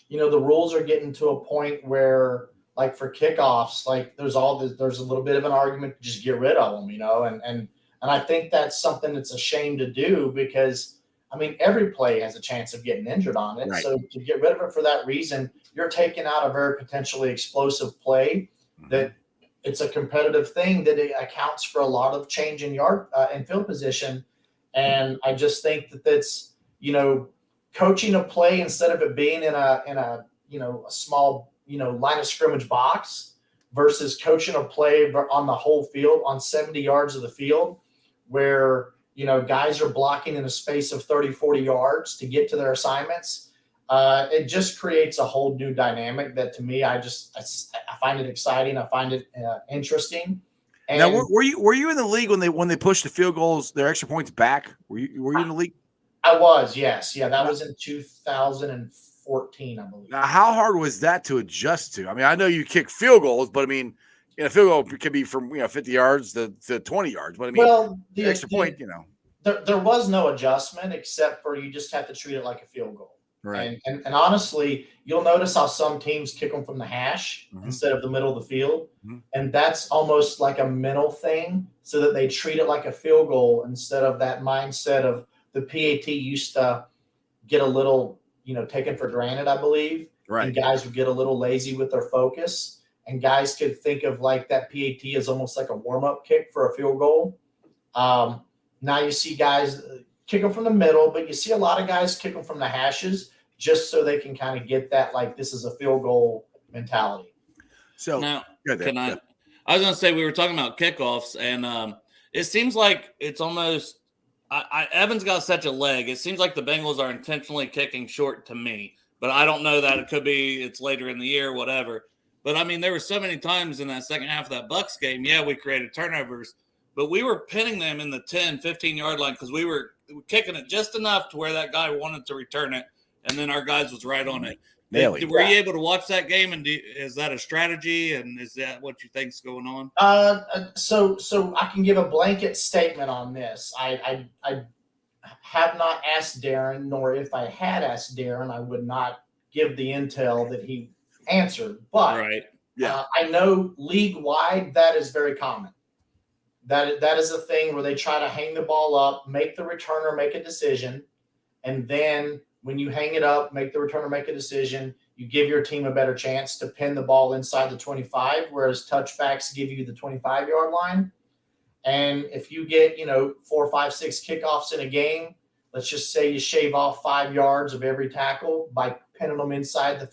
rules are getting to a point where, like for kickoffs, like there's a little bit of an argument to just get rid of them, and I think that's something that's a shame to do because I mean every play has a chance of getting injured on it. Right. So to get rid of it for that reason, you're taking out a very potentially explosive play that it's a competitive thing that it accounts for a lot of change in yard and field position. And I just think that's, coaching a play instead of it being in a small, line of scrimmage box versus coaching a play on the whole field on 70 yards of the field where, guys are blocking in a space of 30, 40 yards to get to their assignments. It just creates a whole new dynamic that to me, I find it exciting. I find it interesting. And now, were you in the league when they pushed the field goals, their extra points back? Were you in the league? I was, yes. Yeah, that was in 2014, I believe. Now, how hard was that to adjust to? I mean, I know you kick field goals, but I mean, a field goal could be from 50 yards to 20 yards. But I mean, the extra point, there was no adjustment except for you just have to treat it like a field goal. Right. And honestly, you'll notice how some teams kick them from the hash instead of the middle of the field. And that's almost like a mental thing so that they treat it like a field goal instead of that mindset of the PAT used to get a little, taken for granted, I believe. Right. And guys would get a little lazy with their focus. And guys could think of like that PAT as almost like a warm-up kick for a field goal. Now you see guys kick them from the middle, but you see a lot of guys kick them from the hashes just so they can kind of get that, like, this is a field goal mentality. So now, I was going to say, we were talking about kickoffs, and it seems like it's almost Evan's got such a leg. It seems like the Bengals are intentionally kicking short to me, but I don't know that. It could be it's later in the year, whatever. But, I mean, there were so many times in that second half of that Bucs game, we created turnovers, but we were pinning them in the 10, 15-yard line because we were kicking it just enough to where that guy wanted to return it, and then our guys was right on it. Were you able to watch that game, and is that a strategy, and is that what you think's going on? So I can give a blanket statement on this. I have not asked Darren, nor if I had asked Darren, I would not give the intel that he answered. But I know league-wide that is very common. That is a thing where they try to hang the ball up, make the returner make a decision, and then when you hang it up, make the returner make a decision, you give your team a better chance to pin the ball inside the 25, whereas touchbacks give you the 25-yard line. And if you get, 4, 5, 6 kickoffs in a game, let's just say you shave off 5 yards of every tackle by pinning them inside the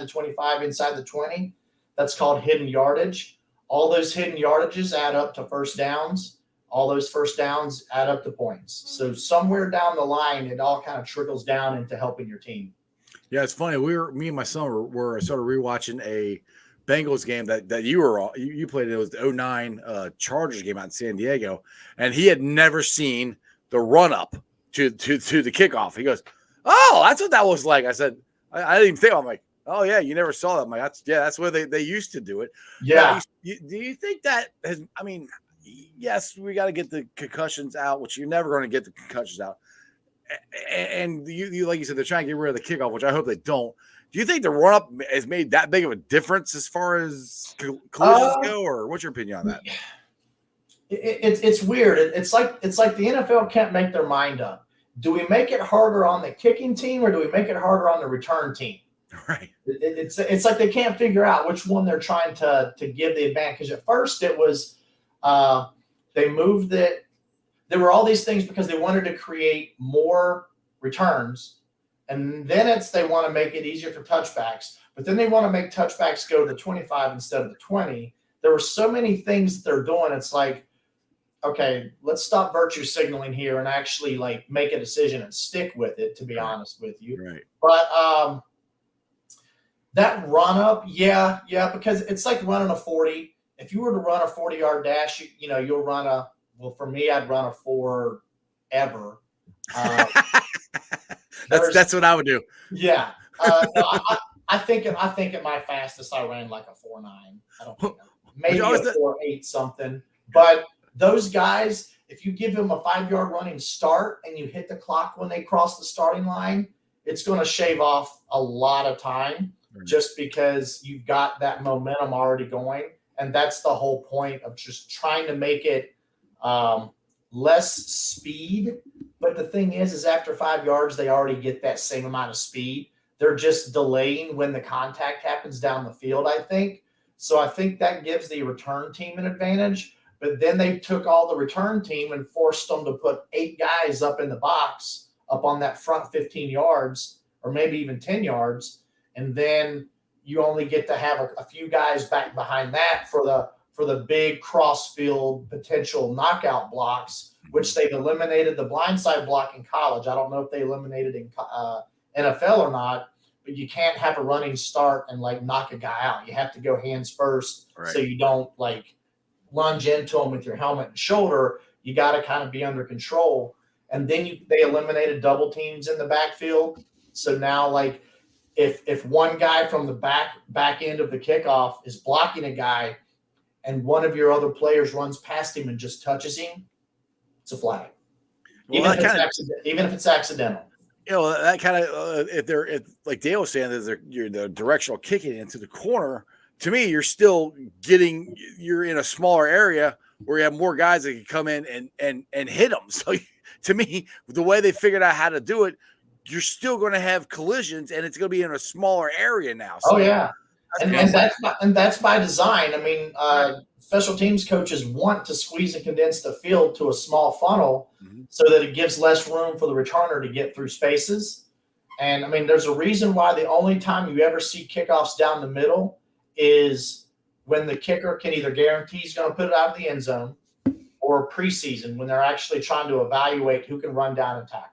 25, inside the 20. That's called hidden yardage. All those hidden yardages add up to first downs. All those first downs add up to points. So somewhere down the line, it all kind of trickles down into helping your team. Yeah, it's funny. Me and my son were sort of rewatching a Bengals game that you played. It was the 2009 Chargers game out in San Diego, and he had never seen the run up to the kickoff. He goes, "Oh, that's what that was like." I said, "I didn't even think." I'm like, "Oh yeah, you never saw that." I'm like, that's where they used to do it." Yeah. Now, do you think that has? I mean, yes, we got to get the concussions out, which you're never going to get the concussions out. And you like you said, they're trying to get rid of the kickoff, which I hope they don't. Do you think the run up has made that big of a difference as far as collisions go, or what's your opinion on that? It's weird. It's like the NFL can't make their mind up. Do we make it harder on the kicking team, or do we make it harder on the return team? Right. It's like they can't figure out which one they're trying to give the advantage. At first, it was they moved it. There were all these things because they wanted to create more returns, and then they want to make it easier for touchbacks. But then they want to make touchbacks go to the 25 instead of the 20. There were so many things that they're doing. It's like okay, let's stop virtue signaling here and actually like make a decision and stick with it, to be honest with you. Right. But that run up, yeah, because it's like running a 40. If you were to run a 40-yard dash, you'll run for me, I'd run a 4 ever. That's what I would do. Yeah. No, I think at my fastest I ran like a 4.9. I don't think maybe a 4.8 something. But those guys, if you give them a 5-yard running start and you hit the clock when they cross the starting line, it's going to shave off a lot of time just because you've got that momentum already going. And that's the whole point of just trying to make it less speed. But the thing is after 5 yards, they already get that same amount of speed. They're just delaying when the contact happens down the field, I think. So I think that gives the return team an advantage. But then they took all the return team and forced them to put 8 guys up in the box, up on that front 15 yards, or maybe even 10 yards. And then you only get to have a few guys back behind that for the big cross-field potential knockout blocks, which they've eliminated the blindside block in college. I don't know if they eliminated in NFL or not, but you can't have a running start and like knock a guy out. You have to go hands first, so you don't like lunge into them with your helmet and shoulder. You got to kind of be under control. And then they eliminated double teams in the backfield. So now, like, if one guy from the back end of the kickoff is blocking a guy and one of your other players runs past him and just touches him, it's a flag. Well, even if it's accidental. That kind of if like Dale was saying, you're the directional kicking into the corner. To me, you're in a smaller area where you have more guys that can come in and hit them. So to me, the way they figured out how to do it, you're still going to have collisions, and it's going to be in a smaller area now. So and that's by design. I mean, special teams coaches want to squeeze and condense the field to a small funnel so that it gives less room for the returner to get through spaces. And I mean, there's a reason why the only time you ever see kickoffs down the middle is when the kicker can either guarantee he's going to put it out of the end zone, or preseason when they're actually trying to evaluate who can run down and tackle.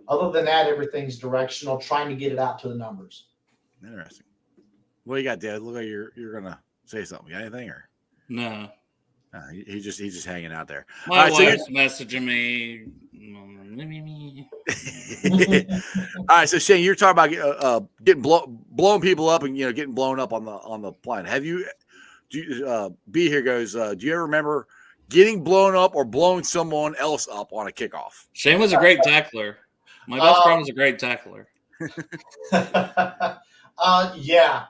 Other than that, everything's directional, trying to get it out to the numbers. Interesting. What do you got, Dad? Look like you're gonna say something. You got anything or no? He's just hanging out there. My wife's messaging me. All right, so Shayne, you're talking about getting blowing people up and getting blown up on the plane. B here goes. Do you ever remember getting blown up or blowing someone else up on a kickoff? Shayne was a great tackler. My best friend was a great tackler.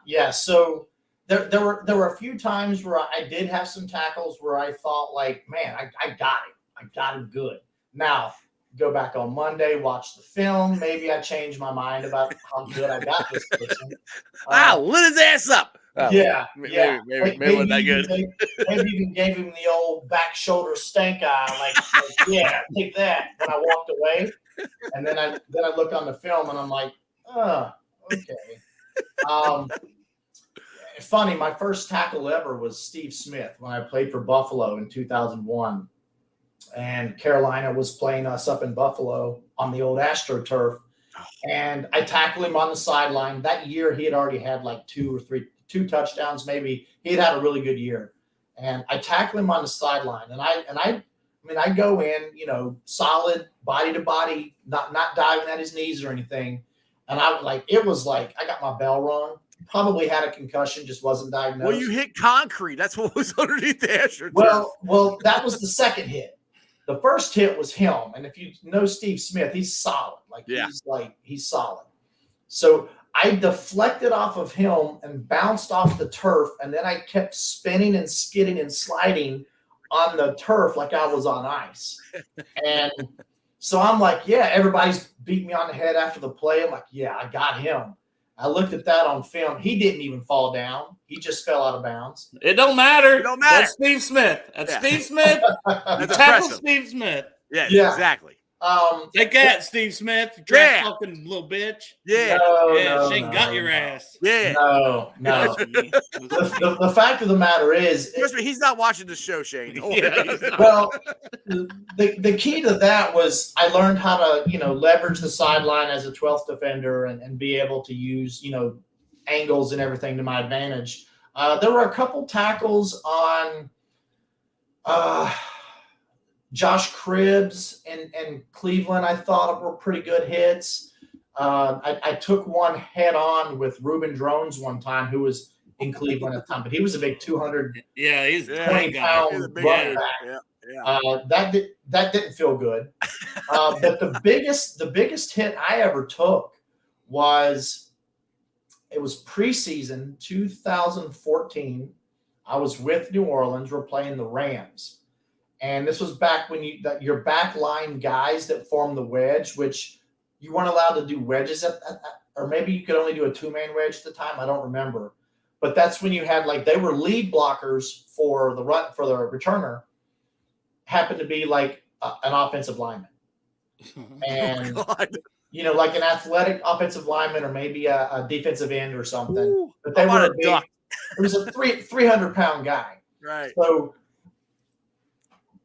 Yeah. So there were a few times where I did have some tackles where I thought, like, man, I got it. I got him good. Now, go back on Monday, watch the film. Maybe I changed my mind about how good I got this person. Lit his ass up. Maybe wasn't that good. Maybe even gave him the old back shoulder stank eye, like yeah, take that. When I walked away, and then I look on the film and I'm like, oh, okay. Funny, my first tackle ever was Steve Smith when I played for Buffalo in 2001, and Carolina was playing us up in Buffalo on the old AstroTurf, and I tackled him on the sideline. That year, he had already had like two touchdowns, maybe. He had a really good year, and I tackled him on the sideline, and I go in, solid body to body, not diving at his knees or anything, and it was like I got my bell rung. Probably had a concussion, just wasn't diagnosed. Well, you hit concrete. That's what was underneath the AstroTurf. Well, that was the second hit. The first hit was him, and if you know Steve Smith, he's solid. He's solid. So I deflected off of him and bounced off the turf, and then I kept spinning and skidding and sliding on the turf like I was on ice. And so I'm like, yeah, everybody's beat me on the head after the play. I'm like, yeah, I got him. I looked at that on film. He didn't even fall down. He just fell out of bounds. It don't matter. That's Steve Smith. Steve Smith. That's tackle Steve Smith. Yeah, exactly. Take that, Steve Smith. Trash talking little bitch. Yeah. Shane got your ass. Yeah. No. The fact of the matter is, Trust me, he's not watching the show, Shane. Don't worry. Yeah. well, the key to that was I learned how to, leverage the sideline as a 12th defender and be able to use, angles and everything to my advantage. There were a couple tackles on Josh Cribbs and Cleveland I thought were pretty good hits. I took one head on with Reuben Drones one time, who was in Cleveland at the time, but he was a big 200 Yeah, he's 20-pound running back. Yeah. That didn't feel good. But the biggest hit I ever took was preseason 2014. I was with New Orleans. We're playing the Rams. And this was back when your back line guys that form the wedge, which you weren't allowed to do wedges or maybe you could only do a 2-man wedge at the time. I don't remember. But that's when you had they were lead blockers for the returner, happened to be like an offensive lineman. And like an athletic offensive lineman or maybe a defensive end or something. Ooh, but they were duck. It was a 300-pound guy. Right. So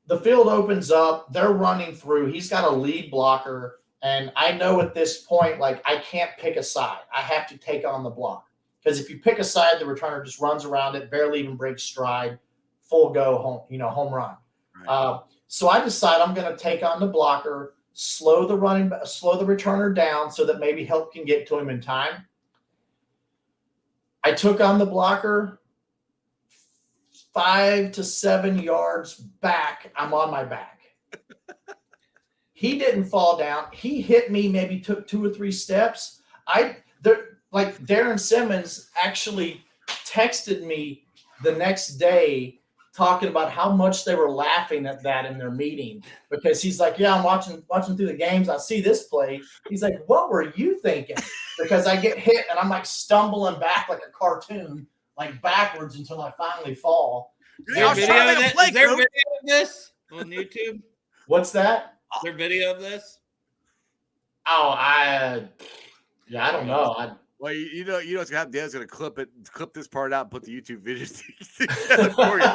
the field opens up. They're running through. He's got a lead blocker. And I know at this point, I can't pick a side. I have to take on the block. Because if you pick a side, the returner just runs around it, barely even breaks stride, full go, home run. Right. So I decide I'm going to take on the blocker, slow the returner down so that maybe help can get to him in time. I took on the blocker 5 to 7 yards back. I'm on my back. He didn't fall down. He hit me, maybe took 2 or 3 steps. Darren Simmons actually texted me the next day talking about how much they were laughing at that in their meeting, because he's like, yeah, I'm watching through the games. I see this play. He's like, what were you thinking? Because I get hit and I'm stumbling back like a cartoon, backwards until I finally fall. Is there video of this on YouTube? What's that? Is there video of this? Oh, I don't know. Well, you know what's gonna happen. Dan's gonna clip this part out and put the YouTube videos together for you.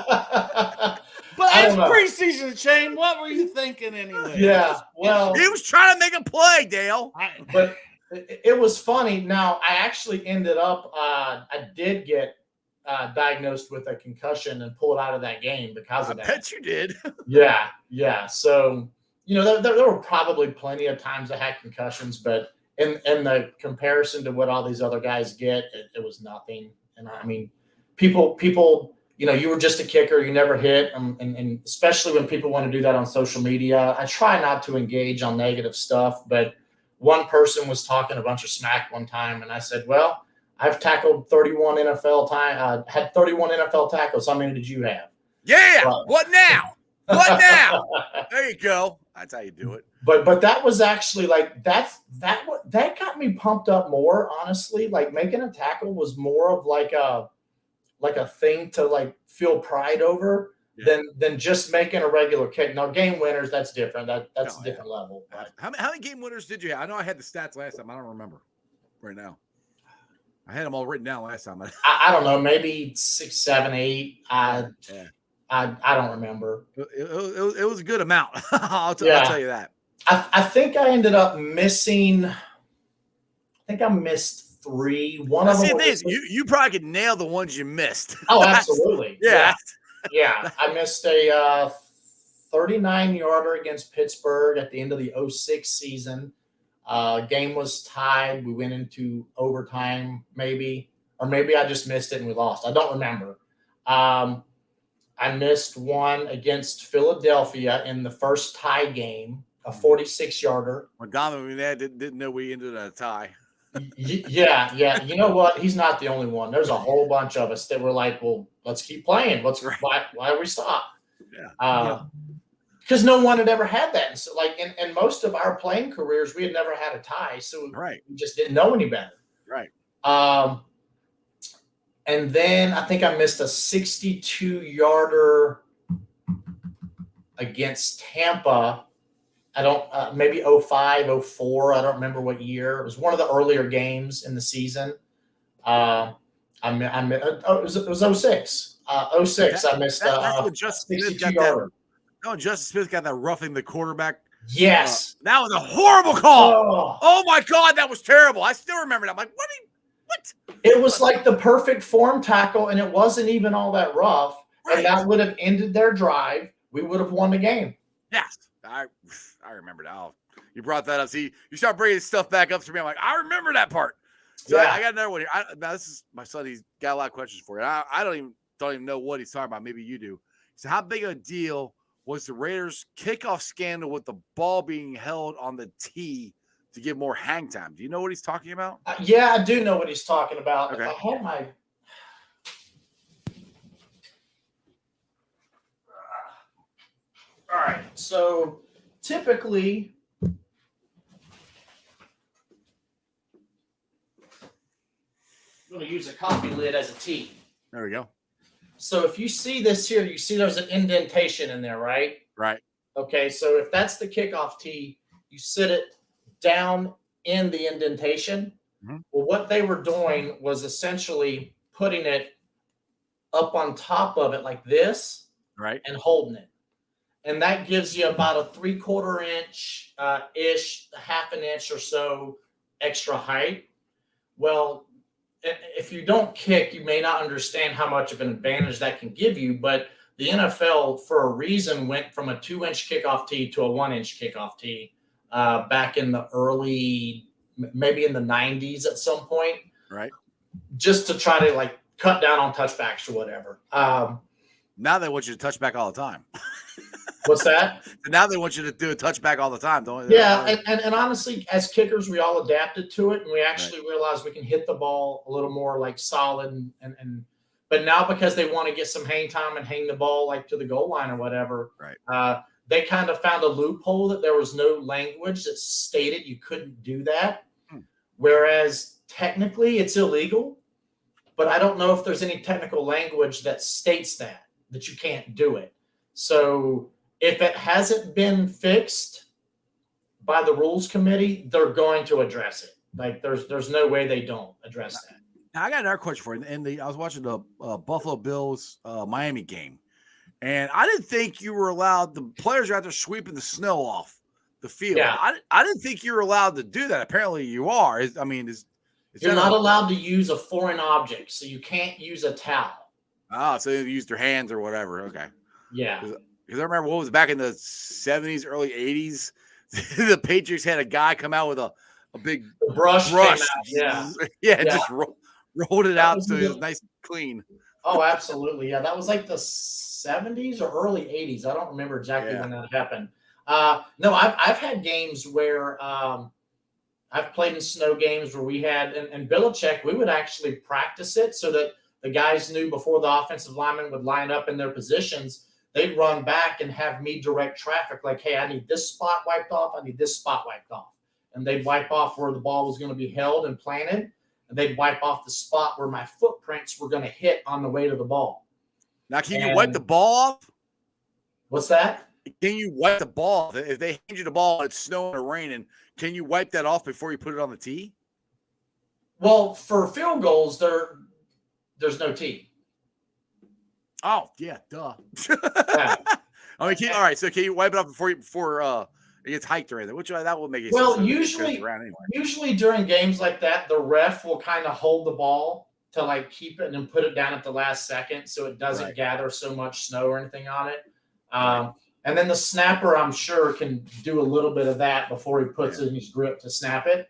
But it's preseason, Shane. What were you thinking anyway? Yeah, well, he was trying to make a play, Dale. But it was funny. Now, I actually ended up. I did get diagnosed with a concussion and pulled out of that game because of that. I bet you did. Yeah. So there were probably plenty of times I had concussions, but in the comparison to what all these other guys get, it was nothing. And I mean, people, you were just a kicker, you never hit. And especially when people want to do that on social media, I try not to engage on negative stuff. But one person was talking a bunch of smack one time, and I said, well, I've tackled 31 had 31 NFL tackles. How many did you have? Yeah. What now? What now? There you go. That's how you do it. But that was actually that got me pumped up more, honestly. Making a tackle was more of a thing to feel pride over than just making a regular kick. Now, game winners, that's different. That's a different level. But. How many game winners did you have? I know I had the stats last time. I don't remember right now. I had them all written down last time. I don't know, maybe 6, 7, 8. I don't remember. It was a good amount. I'll tell you that. I think I ended up missing. I think I missed 3. One of them. You probably could nail the ones you missed. Oh, absolutely. Yeah. I missed a 39-yarder against Pittsburgh at the end of the 2006 season. Game was tied. We went into overtime, maybe, or maybe I just missed it and we lost. I don't remember. I missed one against Philadelphia in the first tie game, a 46-yarder. When Donovan didn't know we ended in a tie. Yeah. You know what? He's not the only one. There's a whole bunch of us that were like, well, let's keep playing. Why we stop? Yeah. Because no one had ever had that. And so, in most of our playing careers, we had never had a tie. So we just didn't know any better. Right. And then I think I missed a 62-yarder against Tampa I don't maybe 05, 04. I don't remember what year. It was one of the earlier games in the season. It was 06. 06. I missed That's when Justice Smith 62 got that. yarder. No, Justice Smith got that roughing the quarterback. Yes. That was a horrible call. Oh. Oh my God, that was terrible. I still remember that. I'm like, what? It was like the perfect form tackle, and it wasn't even all that rough. Right. And that would have ended their drive. We would have won the game. Yes, I remember that. Oh, you brought that up. See, you start bringing stuff back up to me. I'm like, I remember that part. So Yeah. I got another one here. Now this is my son. He's got a lot of questions for you. I don't even know what he's talking about. Maybe you do. So how big a deal was the Raiders' kickoff scandal with the ball being held on the tee to give more hang time? Do you know what he's talking about? Yeah, I do know what he's talking about. Okay. If I had my all right, so typically I'm going to use a coffee lid as a tee. There we go. So if you see this here, you see there's an indentation in there, right? Right. Okay, so if that's the kickoff tee, you sit it down in the indentation. Mm-hmm. Well, what they were doing was essentially putting it up on top of it like this, right, and holding it. And that gives you about a 3/4 inch ish, half an inch or so extra height. Well, if you don't kick, you may not understand how much of an advantage that can give you. But the NFL, for a reason, went from a 2-inch kickoff tee to a 1-inch kickoff tee back in the early, maybe in the 90s at some point. Right. Just to try to like cut down on touchbacks or whatever. Now they want you to touch back all the time. What's that? Now they want you to do a touchback all the time, don't they? Yeah, and honestly, as kickers, we all adapted to it, and we actually realized we can hit the ball a little more like solid. And but now because they want to get some hang time and hang the ball like to the goal line or whatever, right? They kind of found a loophole that there was no language that stated you couldn't do that, whereas technically it's illegal. But I don't know if there's any technical language that states that you can't do it. So if it hasn't been fixed by the rules committee, they're going to address it. Like there's no way they don't address that. Now I got another question for you. I was watching the Buffalo Bills Miami game, and I didn't think you were allowed. The players are out there sweeping the snow off the field. Yeah. I didn't think you were allowed to do that. Apparently you are. You're not allowed to use a foreign object, so you can't use a towel. Oh, so they used their hands or whatever. Okay. Yeah. Because I remember what was back in the 70s, early 80s, the Patriots had a guy come out with a big brush. Yeah. Just rolled it out so it was nice and clean. Oh, absolutely. Yeah, that was like the 70s or early 80s. I don't remember exactly when that happened. No, I've had games where I've played in snow games where we had, and Belichick, we would actually practice it so that the guys knew before the offensive linemen would line up in their positions, they'd run back and have me direct traffic like, hey, I need this spot wiped off. I need this spot wiped off. And they'd wipe off where the ball was going to be held and planted. And they'd wipe off the spot where my footprints were going to hit on the way to the ball. Now, can you wipe the ball off? What's that? Can you wipe the ball? If they hand you the ball, it's snowing or raining, can you wipe that off before you put it on the tee? Well, for field goals, there's no tee. Oh, yeah, duh. I mean, all right, so can you wipe it off before it gets hiked or anything? Which that will make it. Well, usually during games like that, the ref will kind of hold the ball to like keep it and then put it down at the last second so it doesn't gather so much snow or anything on it. And then the snapper, I'm sure, can do a little bit of that before he puts it in his grip to snap it.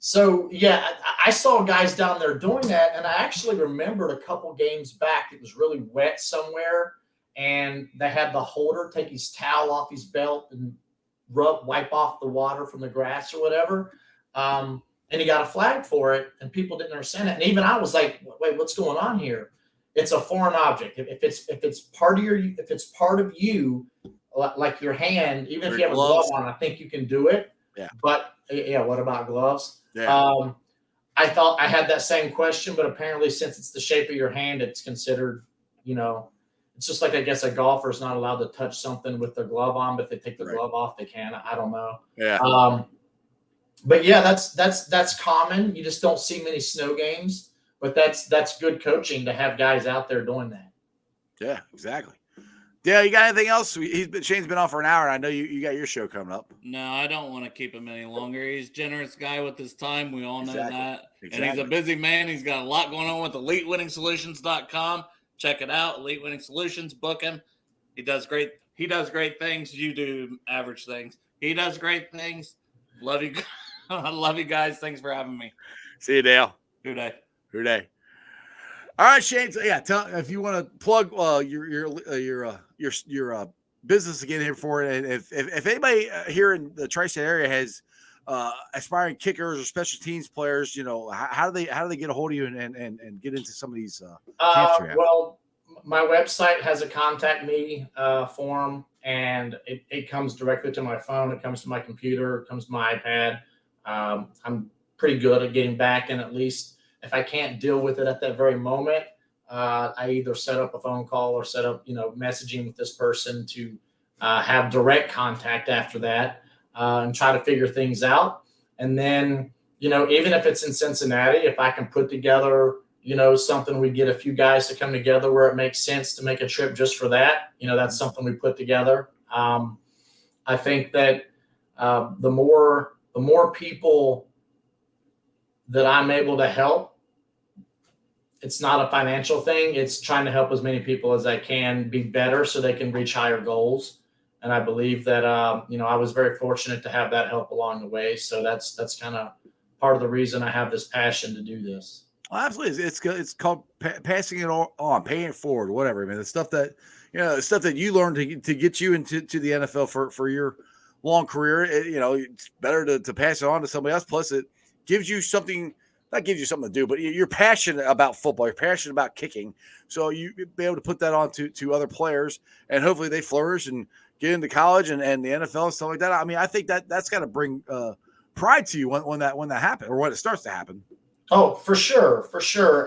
So, yeah, I saw guys down there doing that, and I actually remembered a couple games back, it was really wet somewhere, and they had the holder take his towel off his belt and wipe off the water from the grass or whatever. And he got a flag for it, and people didn't understand it. And even I was like, wait, what's going on here? It's a foreign object. If it's part of you, like your hand, even if you have a glove on, I think you can do it. Yeah. But what about gloves? Yeah. I thought I had that same question, but apparently since it's the shape of your hand, it's considered, it's just like, I guess a golfer's not allowed to touch something with their glove on, but if they take the Right. glove off, they can. I don't know. Yeah. But yeah, that's common. You just don't see many snow games, but that's good coaching to have guys out there doing that. Yeah, exactly. Yeah, you got anything else? Shane's been on for an hour, and I know you got your show coming up. No, I don't want to keep him any longer. He's a generous guy with his time. We all know Exactly. that. Exactly. And he's a busy man. He's got a lot going on with EliteWinningsolutions.com. Check it out. Elite Winning Solutions. Book him. He does great things. You do average things. He does great things. Love you. I love you guys. Thanks for having me. See you, Dale. Who day? Who day? All right, Shane. So yeah, tell if you want to plug your business again here for it. And if anybody here in the tri-state area has aspiring kickers or special teams players, you know, how do they get a hold of you and get into some of these camps you have? Well, my website has a contact me form, and it comes directly to my phone. It comes to my computer. It comes to my iPad. I'm pretty good at getting back, and at least if I can't deal with it at that very moment, I either set up a phone call or set up, messaging with this person to have direct contact after that and try to figure things out. And then, even if it's in Cincinnati, if I can put together, something, we get a few guys to come together where it makes sense to make a trip just for that. That's something we put together. I think that the more people that I'm able to help, it's not a financial thing. It's trying to help as many people as I can be better so they can reach higher goals. And I believe that, I was very fortunate to have that help along the way. So that's kind of part of the reason I have this passion to do this. Well, absolutely. It's called passing it on, paying it forward, whatever. I mean, the stuff that, the stuff that you learned to get you into the NFL for your long career, it's better to pass it on to somebody else. Plus it gives you something, not gives you something to do, but you're passionate about football. You're passionate about kicking. So you be able to put that on to other players, and hopefully they flourish and get into college and the NFL and stuff like that. I mean, I think that's got to bring pride to you when that happens or when it starts to happen. Oh, for sure.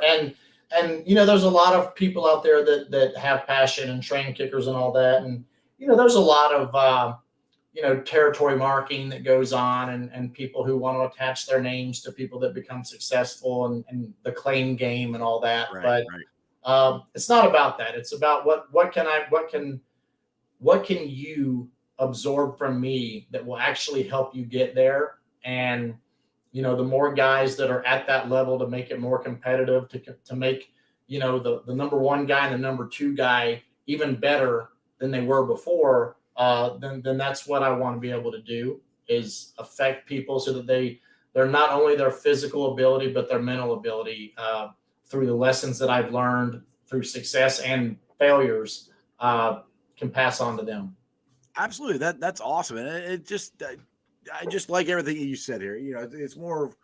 And there's a lot of people out there that have passion and train kickers and all that. And, there's a lot of, territory marking that goes on and people who want to attach their names to people that become successful and the claim game and all that. Right, but it's not about that. It's about what can you absorb from me that will actually help you get there. And, the more guys that are at that level to make it more competitive, to make, the number one guy and the number two guy even better than they were before, then that's what I want to be able to do, is affect people so that they're not only their physical ability, but their mental ability through the lessons that I've learned through success and failures can pass on to them. Absolutely. That's awesome. And I just like everything you said here. It's more of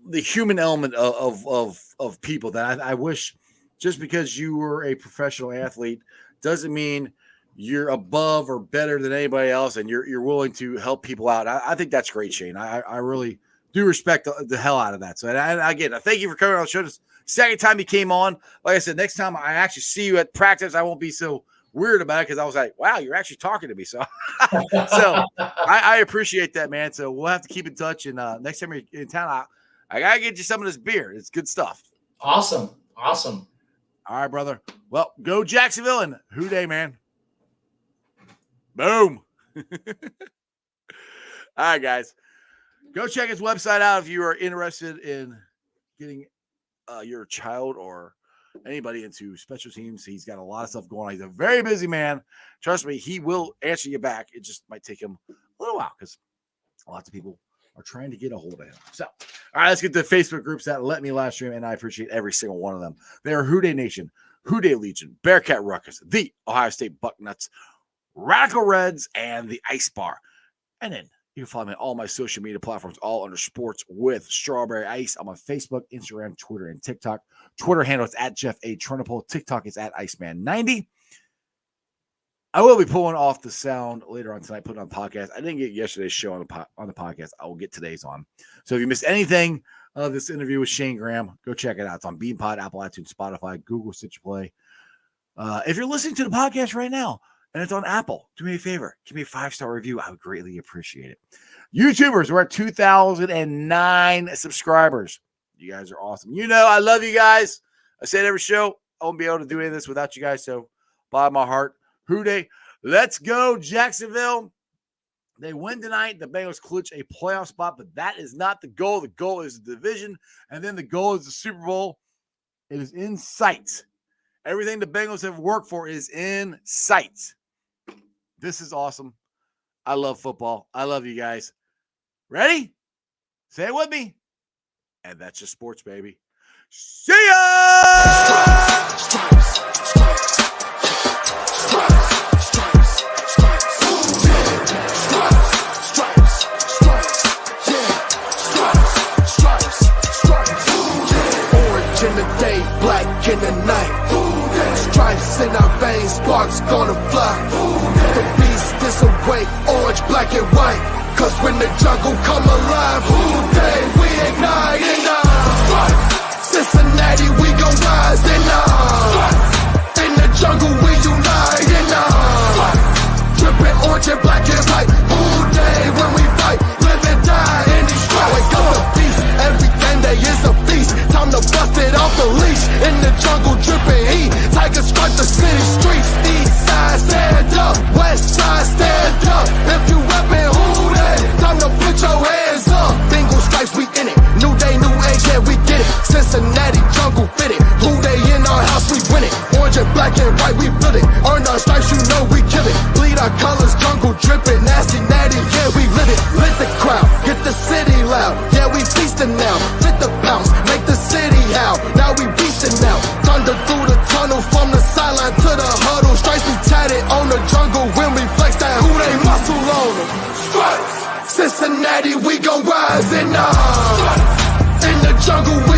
the human element of people that I wish, just because you were a professional athlete doesn't mean you're above or better than anybody else, and you're willing to help people out. I think that's great, Shane. I really do respect the hell out of that. So again, thank you for coming on the show. This second time you came on. Like I said, next time I actually see you at practice, I won't be so weird about it, because I was like, wow, you're actually talking to me. So I appreciate that, man. So we'll have to keep in touch. And next time you're in town, I got to get you some of this beer. It's good stuff. Awesome. All right, brother. Well, go Jacksonville and Who Day, man. Boom. All right, guys. Go check his website out if you are interested in getting your child or anybody into special teams. He's got a lot of stuff going on. He's a very busy man. Trust me, he will answer you back. It just might take him a little while because lots of people are trying to get a hold of him. So, all right, let's get to the Facebook groups that let me live stream, and I appreciate every single one of them. They are Who Day Nation, Who Day Legion, Bearcat Ruckus, the Ohio State Bucknuts, Radical Reds, and the Ice Bar. And then you can follow me on all my social media platforms, all under Sports with Strawberry Ice. I'm on Facebook, Instagram, Twitter, and TikTok. Twitter handle is at Jeff A. Turnipole. TikTok is at Iceman90. I will be pulling off the sound later on tonight, putting on the podcast. I didn't get yesterday's show on the podcast. I will get today's on. So if you missed anything of this interview with Shayne Graham, go check it out. It's on BeanPod, Apple iTunes, Spotify, Google, Stitcher Play, If you're listening to the podcast right now and it's on Apple, do me a favor. Give me a 5-star review. I would greatly appreciate it. YouTubers, we're at 2,009 subscribers. You guys are awesome. You know, I love you guys. I say it every show. I won't be able to do any of this without you guys. So, by my heart, Hooday. Let's go, Jacksonville. They win tonight. The Bengals clinch a playoff spot, but that is not the goal. The goal is the division, and then the goal is the Super Bowl. It is in sight. Everything the Bengals have worked for is in sight. This is awesome. I love football. I love you guys. Ready? Say it with me. And that's just sports, baby. See ya! Orange in the day, black in the night. Stripes in our veins, sparks gonna fly. The beast is awake, orange, black and white. Cause when the jungle come alive, Hooday, we ignite and Cincinnati, we gon' rise and in the jungle, we unite and dripping orange and black and white. Hooday, when we fight, live and die in these stripes. Wake up the beast, every game day is a feast. Time to bust it off the leash. In the jungle, dripping heat. Tigers strike the city streets. East side, stand up. West side, stand up. If you reppin' Hooday, time to put your hands up. Bengals stripes, we in it. New day, new age, yeah, we get it. Cincinnati jungle fitted. Hooday in our house, we win it. Orange and black and white, we build it. Earn our stripes, you know we kill it. Bleed our colors, jungle dripping. Nasty, natty, yeah, we live it. Lit the crowd, get the city loud. Yeah, we feasting now. Fit the bounce, make the city howl. Now we beastin' now. Thunder through the tunnel, from the sideline to the huddle. Stripes be tatted on the jungle when we flex that Hooday muscle on them. Stripes, Cincinnati, we gon' rise and in the jungle.